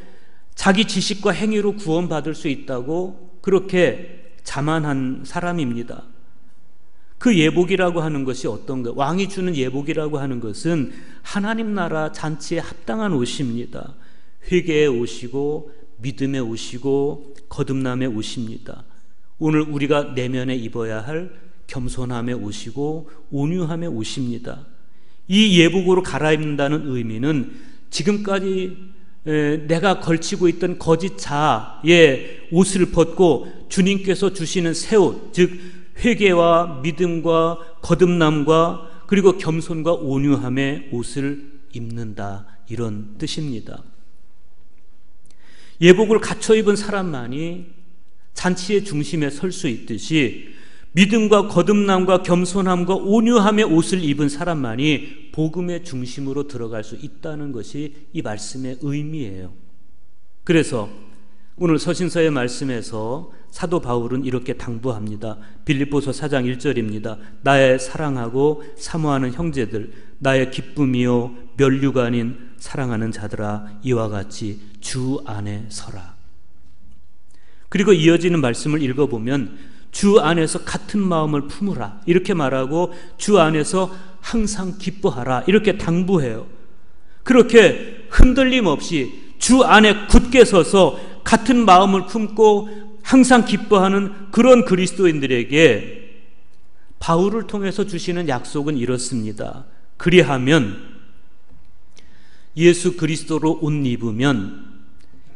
자기 지식과 행위로 구원받을 수 있다고 그렇게 자만한 사람입니다. 그 예복이라고 하는 것이 어떤 것? 왕이 주는 예복이라고 하는 것은 하나님 나라 잔치에 합당한 옷입니다. 회개의 옷이고 믿음의 옷이고 거듭남의 옷입니다. 오늘 우리가 내면에 입어야 할 겸손함의 옷이고 온유함의 옷입니다. 이 예복으로 갈아입는다는 의미는 지금까지 내가 걸치고 있던 거짓 자아의 옷을 벗고 주님께서 주시는 새 옷, 즉 회개와 믿음과 거듭남과 그리고 겸손과 온유함의 옷을 입는다, 이런 뜻입니다. 예복을 갖춰 입은 사람만이 잔치의 중심에 설 수 있듯이 믿음과 거듭남과 겸손함과 온유함의 옷을 입은 사람만이 복음의 중심으로 들어갈 수 있다는 것이 이 말씀의 의미예요. 그래서 오늘 서신서의 말씀에서 사도 바울은 이렇게 당부합니다. 빌립보서 4장 1절입니다. 나의 사랑하고 사모하는 형제들, 나의 기쁨이요 면류가 아닌 사랑하는 자들아 이와 같이 주 안에 서라. 그리고 이어지는 말씀을 읽어보면 주 안에서 같은 마음을 품으라 이렇게 말하고 주 안에서 항상 기뻐하라 이렇게 당부해요. 그렇게 흔들림 없이 주 안에 굳게 서서 같은 마음을 품고 항상 기뻐하는 그런 그리스도인들에게 바울을 통해서 주시는 약속은 이렇습니다. 그리하면 예수 그리스도로 옷 입으면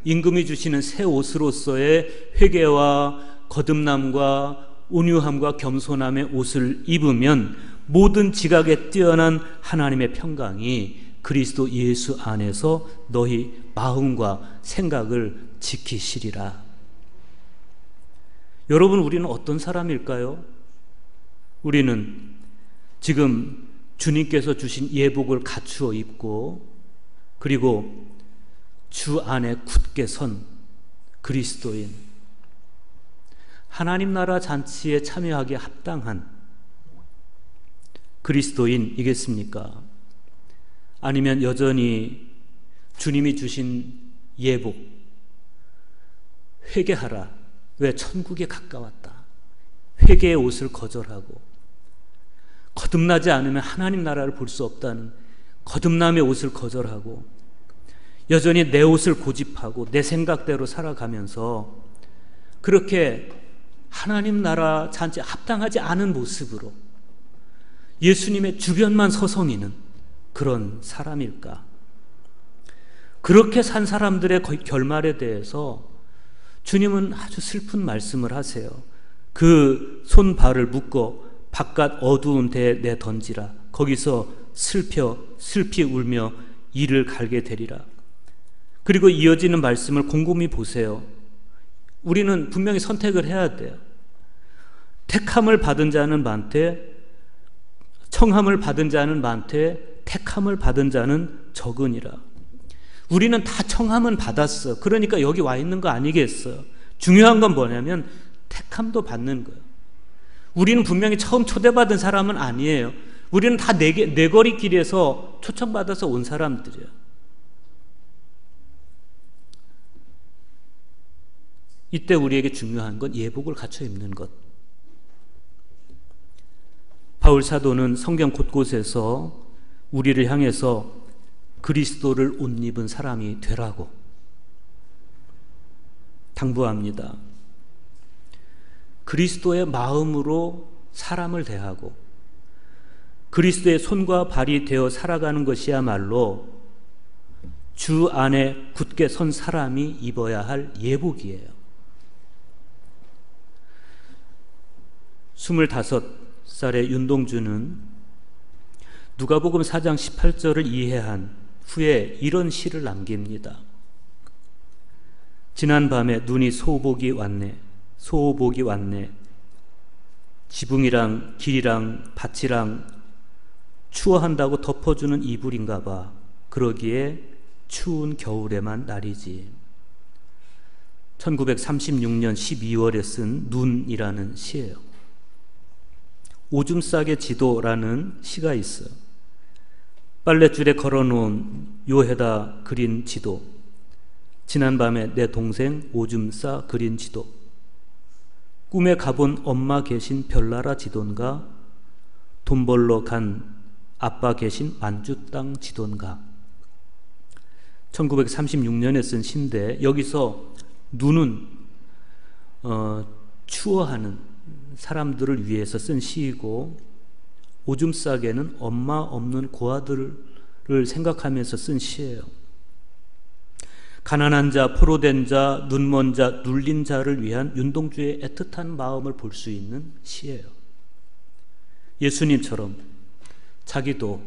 임금이 주시는 새 옷으로서의 회개와 거듭남과 온유함과 겸손함의 옷을 입으면 모든 지각에 뛰어난 하나님의 평강이 그리스도 예수 안에서 너희 마음과 생각을 지키시리라. 여러분, 우리는 어떤 사람일까요? 우리는 지금 주님께서 주신 예복을 갖추어 입고 그리고 주 안에 굳게 선 그리스도인, 하나님 나라 잔치에 참여하기에 합당한 그리스도인이겠습니까? 아니면 여전히 주님이 주신 예복, 회개하라, 왜 천국에 가까웠다, 회개의 옷을 거절하고 거듭나지 않으면 하나님 나라를 볼 수 없다는 거듭남의 옷을 거절하고 여전히 내 옷을 고집하고 내 생각대로 살아가면서 그렇게 하나님 나라 잔치에 합당하지 않은 모습으로 예수님의 주변만 서성이는 그런 사람일까? 그렇게 산 사람들의 결말에 대해서 주님은 아주 슬픈 말씀을 하세요. 그 손발을 묶어 바깥 어두운 데에 내 던지라. 거기서 슬피 울며 이를 갈게 되리라. 그리고 이어지는 말씀을 곰곰이 보세요. 우리는 분명히 선택을 해야 돼요. 택함을 받은 자는 많되 청함을 받은 자는 많되 택함을 받은 자는 적으니라. 우리는 다 청함은 받았어. 그러니까 여기 와 있는 거 아니겠어요? 중요한 건 뭐냐면 택함도 받는 거예요. 우리는 분명히 처음 초대받은 사람은 아니에요. 우리는 다 내거리 길에서 초청받아서 온 사람들이에요. 이때 우리에게 중요한 건 예복을 갖춰 입는 것. 바울 사도는 성경 곳곳에서 우리를 향해서 그리스도를 옷 입은 사람이 되라고 당부합니다. 그리스도의 마음으로 사람을 대하고 그리스도의 손과 발이 되어 살아가는 것이야말로 주 안에 굳게 선 사람이 입어야 할 예복이에요. 25살의 윤동주는 누가복음 4장 18절을 이해한 후에 이런 시를 남깁니다. 지난밤에 눈이 소복이 왔네. 지붕이랑 길이랑 밭이랑 추워한다고 덮어주는 이불인가 봐. 그러기에 추운 겨울에만 날이지. 1936년 12월에 쓴 눈이라는 시예요. 오줌 싸개 지도라는 시가 있어요. 빨랫줄에 걸어놓은 요에다 그린 지도. 지난밤에 내 동생 오줌 싸 그린 지도. 꿈에 가본 엄마 계신 별나라 지도인가? 돈 벌러 간 아빠 계신 만주 땅 지도인가? 1936년에 쓴 시인데 여기서 눈은 추워하는 사람들을 위해서 쓴 시이고 오줌 싸개는 엄마 없는 고아들을 생각하면서 쓴 시예요. 가난한 자, 포로된 자, 눈먼 자, 눌린 자를 위한 윤동주의 애틋한 마음을 볼 수 있는 시예요. 예수님처럼 자기도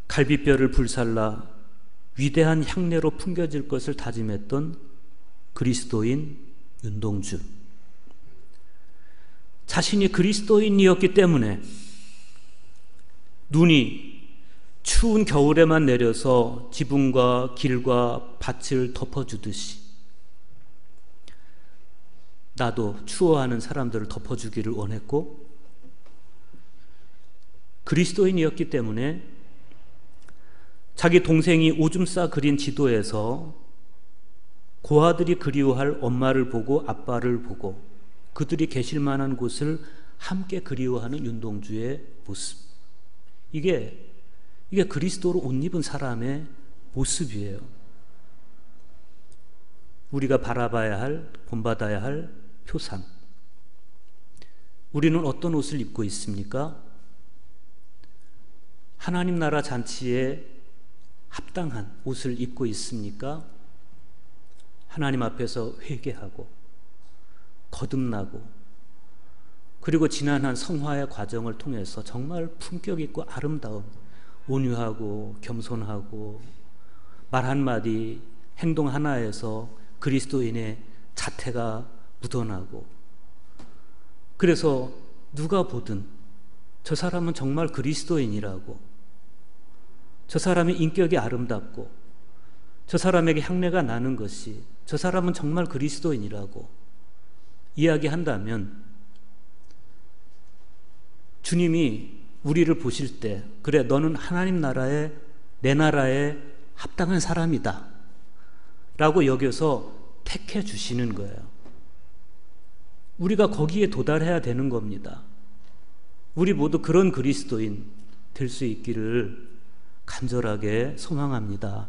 갈비뼈를 불살라 위대한 향내로 풍겨질 것을 다짐했던 그리스도인 윤동주. 자신이 그리스도인이었기 때문에 눈이 추운 겨울에만 내려서 지붕과 길과 밭을 덮어주듯이 나도 추워하는 사람들을 덮어주기를 원했고, 그리스도인이었기 때문에 자기 동생이 오줌 싸 그린 지도에서 고아들이 그리워할 엄마를 보고 아빠를 보고 그들이 계실 만한 곳을 함께 그리워하는 윤동주의 모습. 이게 그리스도로 옷 입은 사람의 모습이에요. 우리가 바라봐야 할, 본받아야 할 표상. 우리는 어떤 옷을 입고 있습니까? 하나님 나라 잔치에 합당한 옷을 입고 있습니까? 하나님 앞에서 회개하고 거듭나고 그리고 지난한 성화의 과정을 통해서 정말 품격 있고 아름다운 온유하고 겸손하고 말 한마디 행동 하나에서 그리스도인의 자태가 묻어나고, 그래서 누가 보든 저 사람은 정말 그리스도인이라고, 저 사람의 인격이 아름답고 저 사람에게 향내가 나는 것이 저 사람은 정말 그리스도인이라고 이야기한다면 주님이 우리를 보실 때 그래 너는 하나님 나라에 내 나라에 합당한 사람이다 라고 여겨서 택해 주시는 거예요. 우리가 거기에 도달해야 되는 겁니다. 우리 모두 그런 그리스도인 될 수 있기를 간절하게 소망합니다.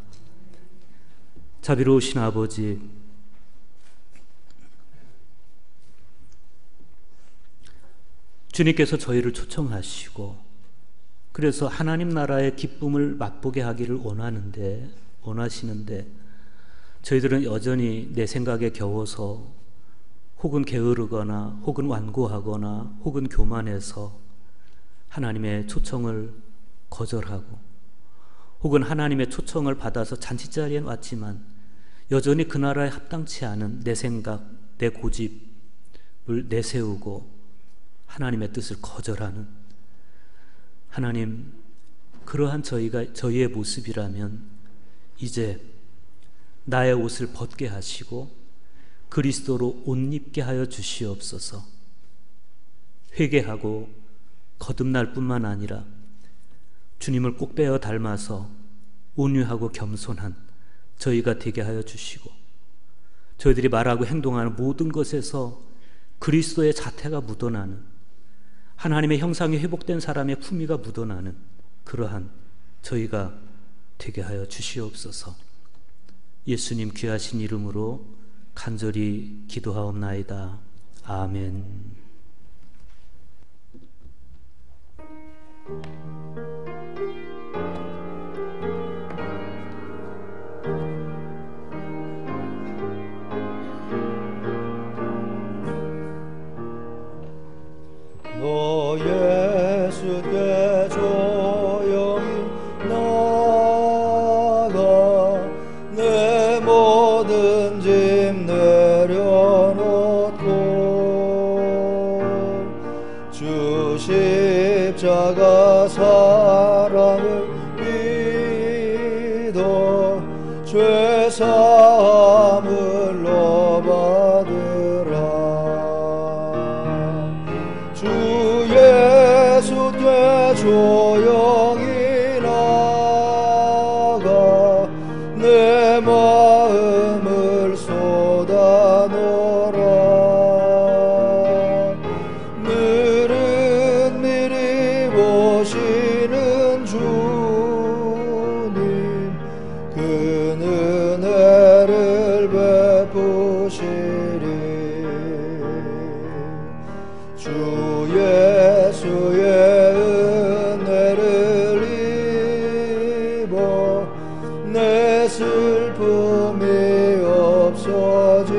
자비로우신 아버지, 주님께서 저희를 초청하시고 그래서 하나님 나라의 기쁨을 맛보게 하기를 원하시는데 저희들은 여전히 내 생각에 겨워서 혹은 게으르거나 혹은 완고하거나 혹은 교만해서 하나님의 초청을 거절하고 혹은 하나님의 초청을 받아서 잔치자리엔 왔지만 여전히 그 나라에 합당치 않은 내 생각, 내 고집을 내세우고 하나님의 뜻을 거절하는, 하나님, 그러한 저희의 모습이라면 이제 나의 옷을 벗게 하시고 그리스도로 옷 입게 하여 주시옵소서. 회개하고 거듭날 뿐만 아니라 주님을 꼭 빼어 닮아서 온유하고 겸손한 저희가 되게 하여 주시고, 저희들이 말하고 행동하는 모든 것에서 그리스도의 자태가 묻어나는, 하나님의 형상이 회복된 사람의 품위가 묻어나는 그러한 저희가 되게 하여 주시옵소서. 예수님 귀하신 이름으로 간절히 기도하옵나이다. 아멘. 너 예수께 조용히 나가 내 모든 짐 내려놓고 주 십자가 사랑을 믿어 죄 사함을 너 받으라. 주 예수께 조용히 나가 내 마음을 쏟아놓으라. 늘은 미리 보시는 주님 그 은혜를 베푸시리. 주 예수의 은혜를 입어 내 슬픔이 없어지리.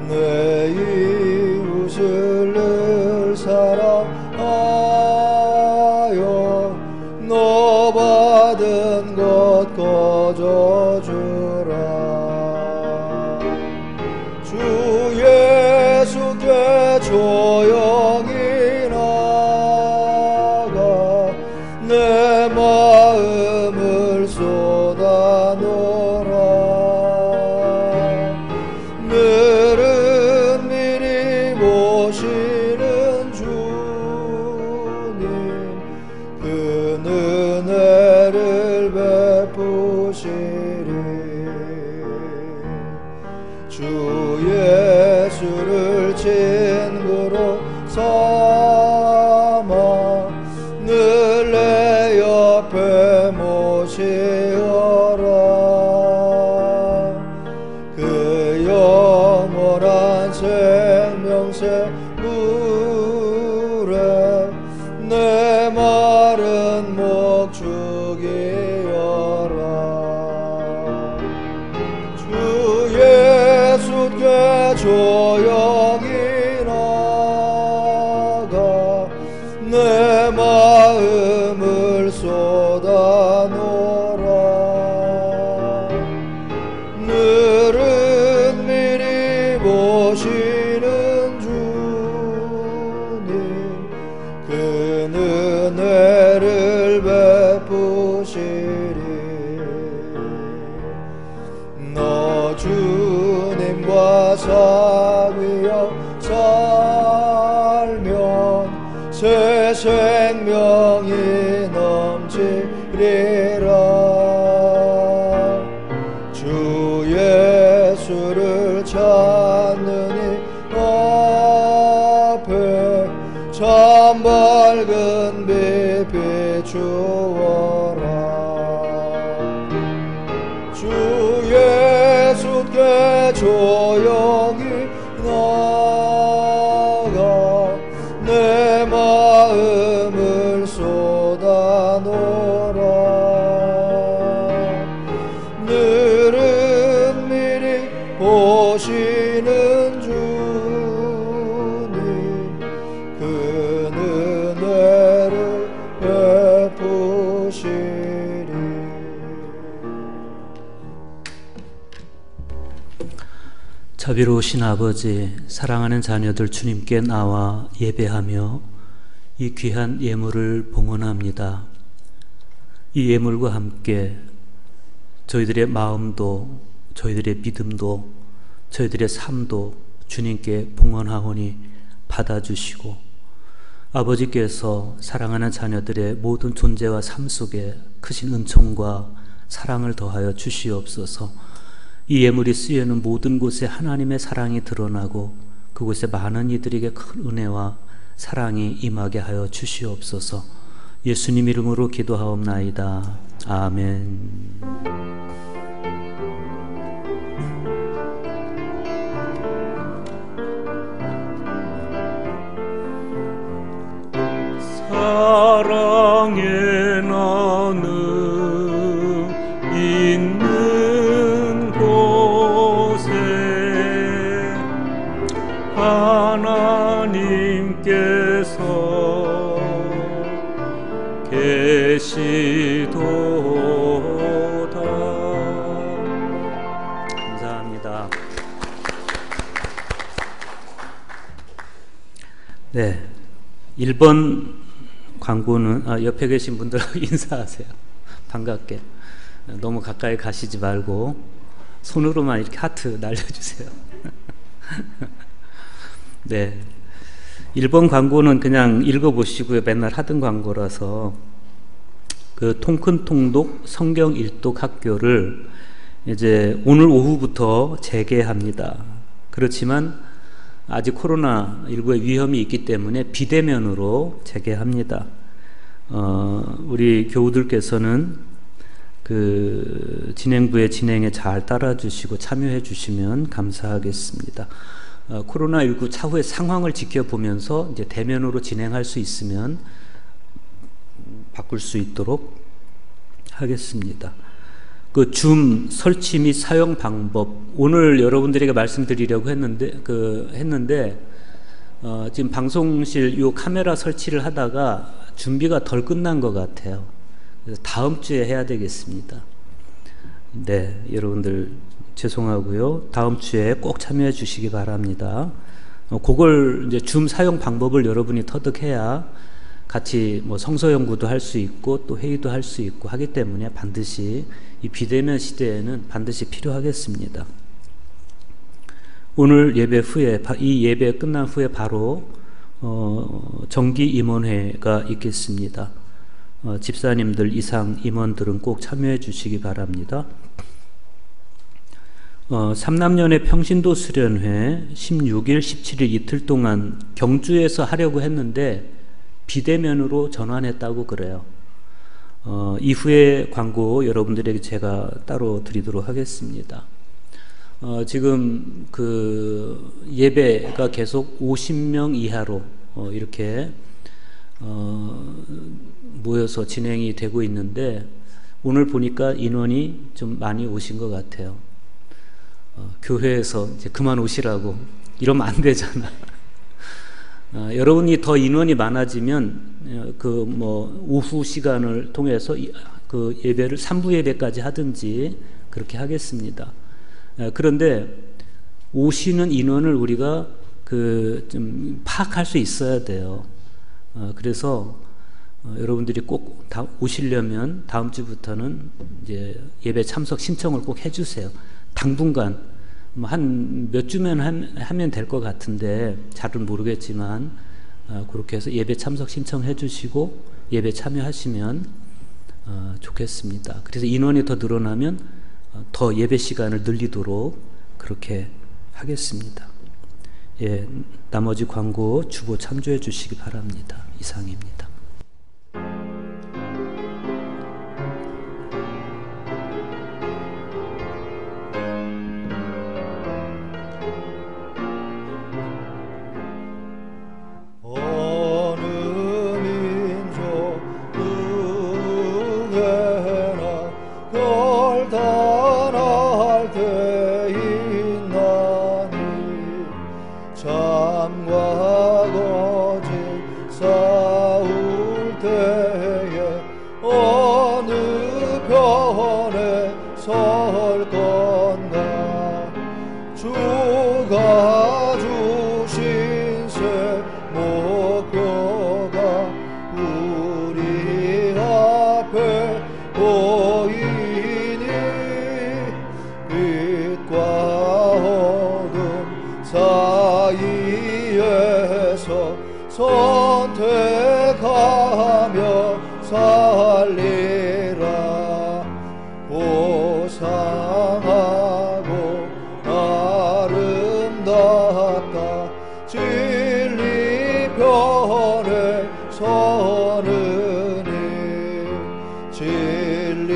내 이웃을 늘 사랑하여 너 받은 것 거저주라. 주 예수께 조용히 나가 내 마음을 쏟아놓으라. 늘은 미리 보시는 주님 그 친구로 삼아 늘 내 옆에 모시어라. 그 영원한 생명새 물에 내 마른 목 죽이어라. 주 예수께 조용히 나가 내 마음을 쏟아놓으라. 늘은 미리 보시는 주님 그 은혜를 베푸시리. 너 주님과 사귀어 살면 새 생명이 넘치리라. 주 예수를 찾는 이 앞에 참 밝은 빛 비추어라. 주 예수께 조용히 나가 내 마음을 쏟아놓으라. 늘은 미리 보시는 주님 그 은혜를 베푸시리. 자비로우신 아버지, 사랑하는 자녀들 주님께 나와 예배하며 이 귀한 예물을 봉헌합니다. 이 예물과 함께 저희들의 마음도, 저희들의 믿음도, 저희들의 삶도 주님께 봉헌하오니 받아주시고, 아버지께서 사랑하는 자녀들의 모든 존재와 삶 속에 크신 은총과 사랑을 더하여 주시옵소서. 이 예물이 쓰여는 모든 곳에 하나님의 사랑이 드러나고 그곳에 많은 이들에게 큰 은혜와 사랑이 임하게 하여 주시옵소서. 예수님 이름으로 기도하옵나이다. 아멘. 사랑의 나는 있는 곳에 하나님께서 계시도다. 감사합니다. 네, 1번 광고는 옆에 계신 분들하고 인사하세요. 반갑게. 너무 가까이 가시지 말고 손으로만 이렇게 하트 날려주세요. 네, 1번 광고는 그냥 읽어보시고요. 맨날 하던 광고라서 그 통큰통독 성경 일독 학교를 이제 오늘 오후부터 재개합니다. 그렇지만 아직 코로나19의 위험이 있기 때문에 비대면으로 재개합니다. 우리 교우들께서는 그 진행부의 진행에 잘 따라주시고 참여해 주시면 감사하겠습니다. 코로나19 차후의 상황을 지켜보면서 이제 대면으로 진행할 수 있으면 바꿀 수 있도록 하겠습니다. 그 줌 설치 및 사용 방법, 오늘 여러분들에게 말씀드리려고 했는데 지금 방송실 요 카메라 설치를 하다가 준비가 덜 끝난 것 같아요. 그래서 다음 주에 해야 되겠습니다. 네, 여러분들 죄송하고요. 다음 주에 꼭 참여해 주시기 바랍니다. 그걸 이제 줌 사용 방법을 여러분이 터득해야 같이 뭐 성서 연구도 할 수 있고 또 회의도 할 수 있고 하기 때문에 반드시 이 비대면 시대에는 반드시 필요하겠습니다. 오늘 예배 후에, 이 예배 끝난 후에 바로 정기 임원회가 있겠습니다. 집사님들 이상 임원들은 꼭 참여해 주시기 바랍니다. 삼남년의 평신도 수련회 16일, 17일 이틀 동안 경주에서 하려고 했는데 비대면으로 전환했다고 그래요. 이후에 광고 여러분들에게 제가 따로 드리도록 하겠습니다. 지금 그 예배가 계속 50명 이하로 이렇게 모여서 진행이 되고 있는데 오늘 보니까 인원이 좀 많이 오신 것 같아요. 교회에서 이제 그만 오시라고 이러면 안 되잖아. 여러분이 더 인원이 많아지면 그 뭐 오후 시간을 통해서 그 예배를 3부 예배까지 하든지 그렇게 하겠습니다. 그런데 오시는 인원을 우리가 그 좀 파악할 수 있어야 돼요. 그래서 여러분들이 꼭 다 오시려면 다음 주부터는 이제 예배 참석 신청을 꼭 해주세요. 당분간 한 몇 주면 하면 될 것 같은데 잘은 모르겠지만 그렇게 해서 예배 참석 신청해 주시고 예배 참여하시면 좋겠습니다. 그래서 인원이 더 늘어나면 더 예배 시간을 늘리도록 그렇게 하겠습니다. 예, 나머지 광고 주보 참조해 주시기 바랍니다. 이상입니다. 선택하며 살리라. 고상하고 아름답다. 진리 편에 서느니 진리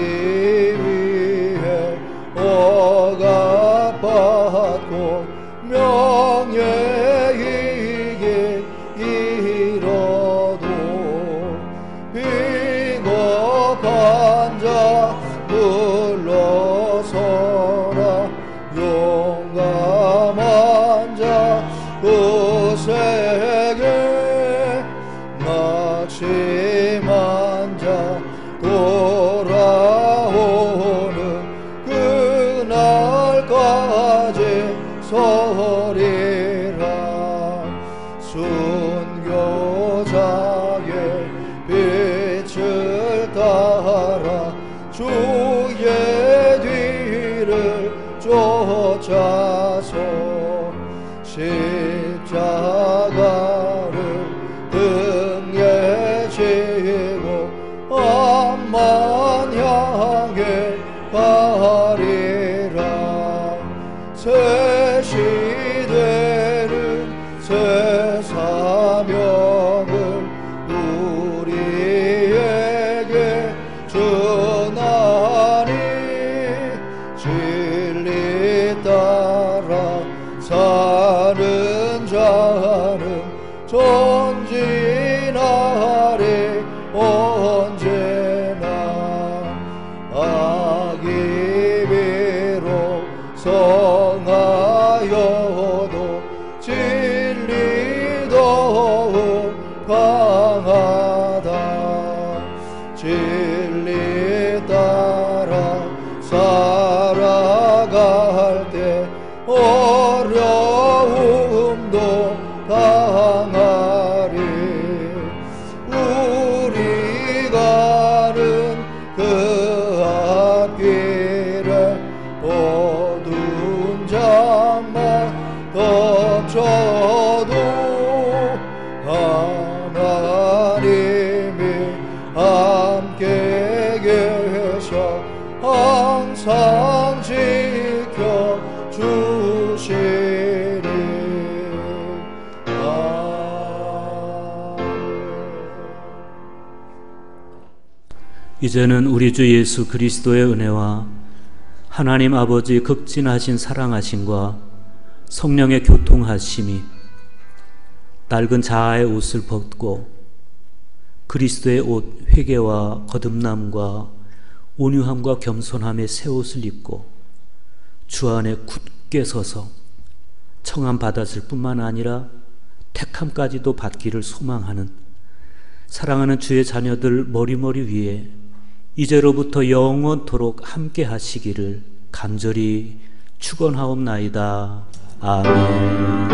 위에 억압받고 명예이기 이뤄도 비겁한 자 물러서라. 용감한 자 구세게 낙심한 자 돌아오는 그날까지 서리라. 순교자의 빛을 따라 주의 뒤를 쫓아서 십자가를 등에 지고 앞만 향해 가리라. 새 시대는 새 사명을 우리에게 주나니 진리 따라 사는 자는 전진하리 언제나. 악이 비록 성하여도 진리 더욱 강하다. 진리 따라 살아갈 때 어려움도 당하리. 이제는 우리 주 예수 그리스도의 은혜와 하나님 아버지 극진하신 사랑하심과 성령의 교통하심이 낡은 자아의 옷을 벗고 그리스도의 옷 회개와 거듭남과 온유함과 겸손함의 새 옷을 입고 주 안에 굳게 서서 청함 받았을 뿐만 아니라 택함까지도 받기를 소망하는 사랑하는 주의 자녀들 머리머리 위에 이제로부터 영원토록 함께 하시기를 간절히 축원하옵나이다. 아멘.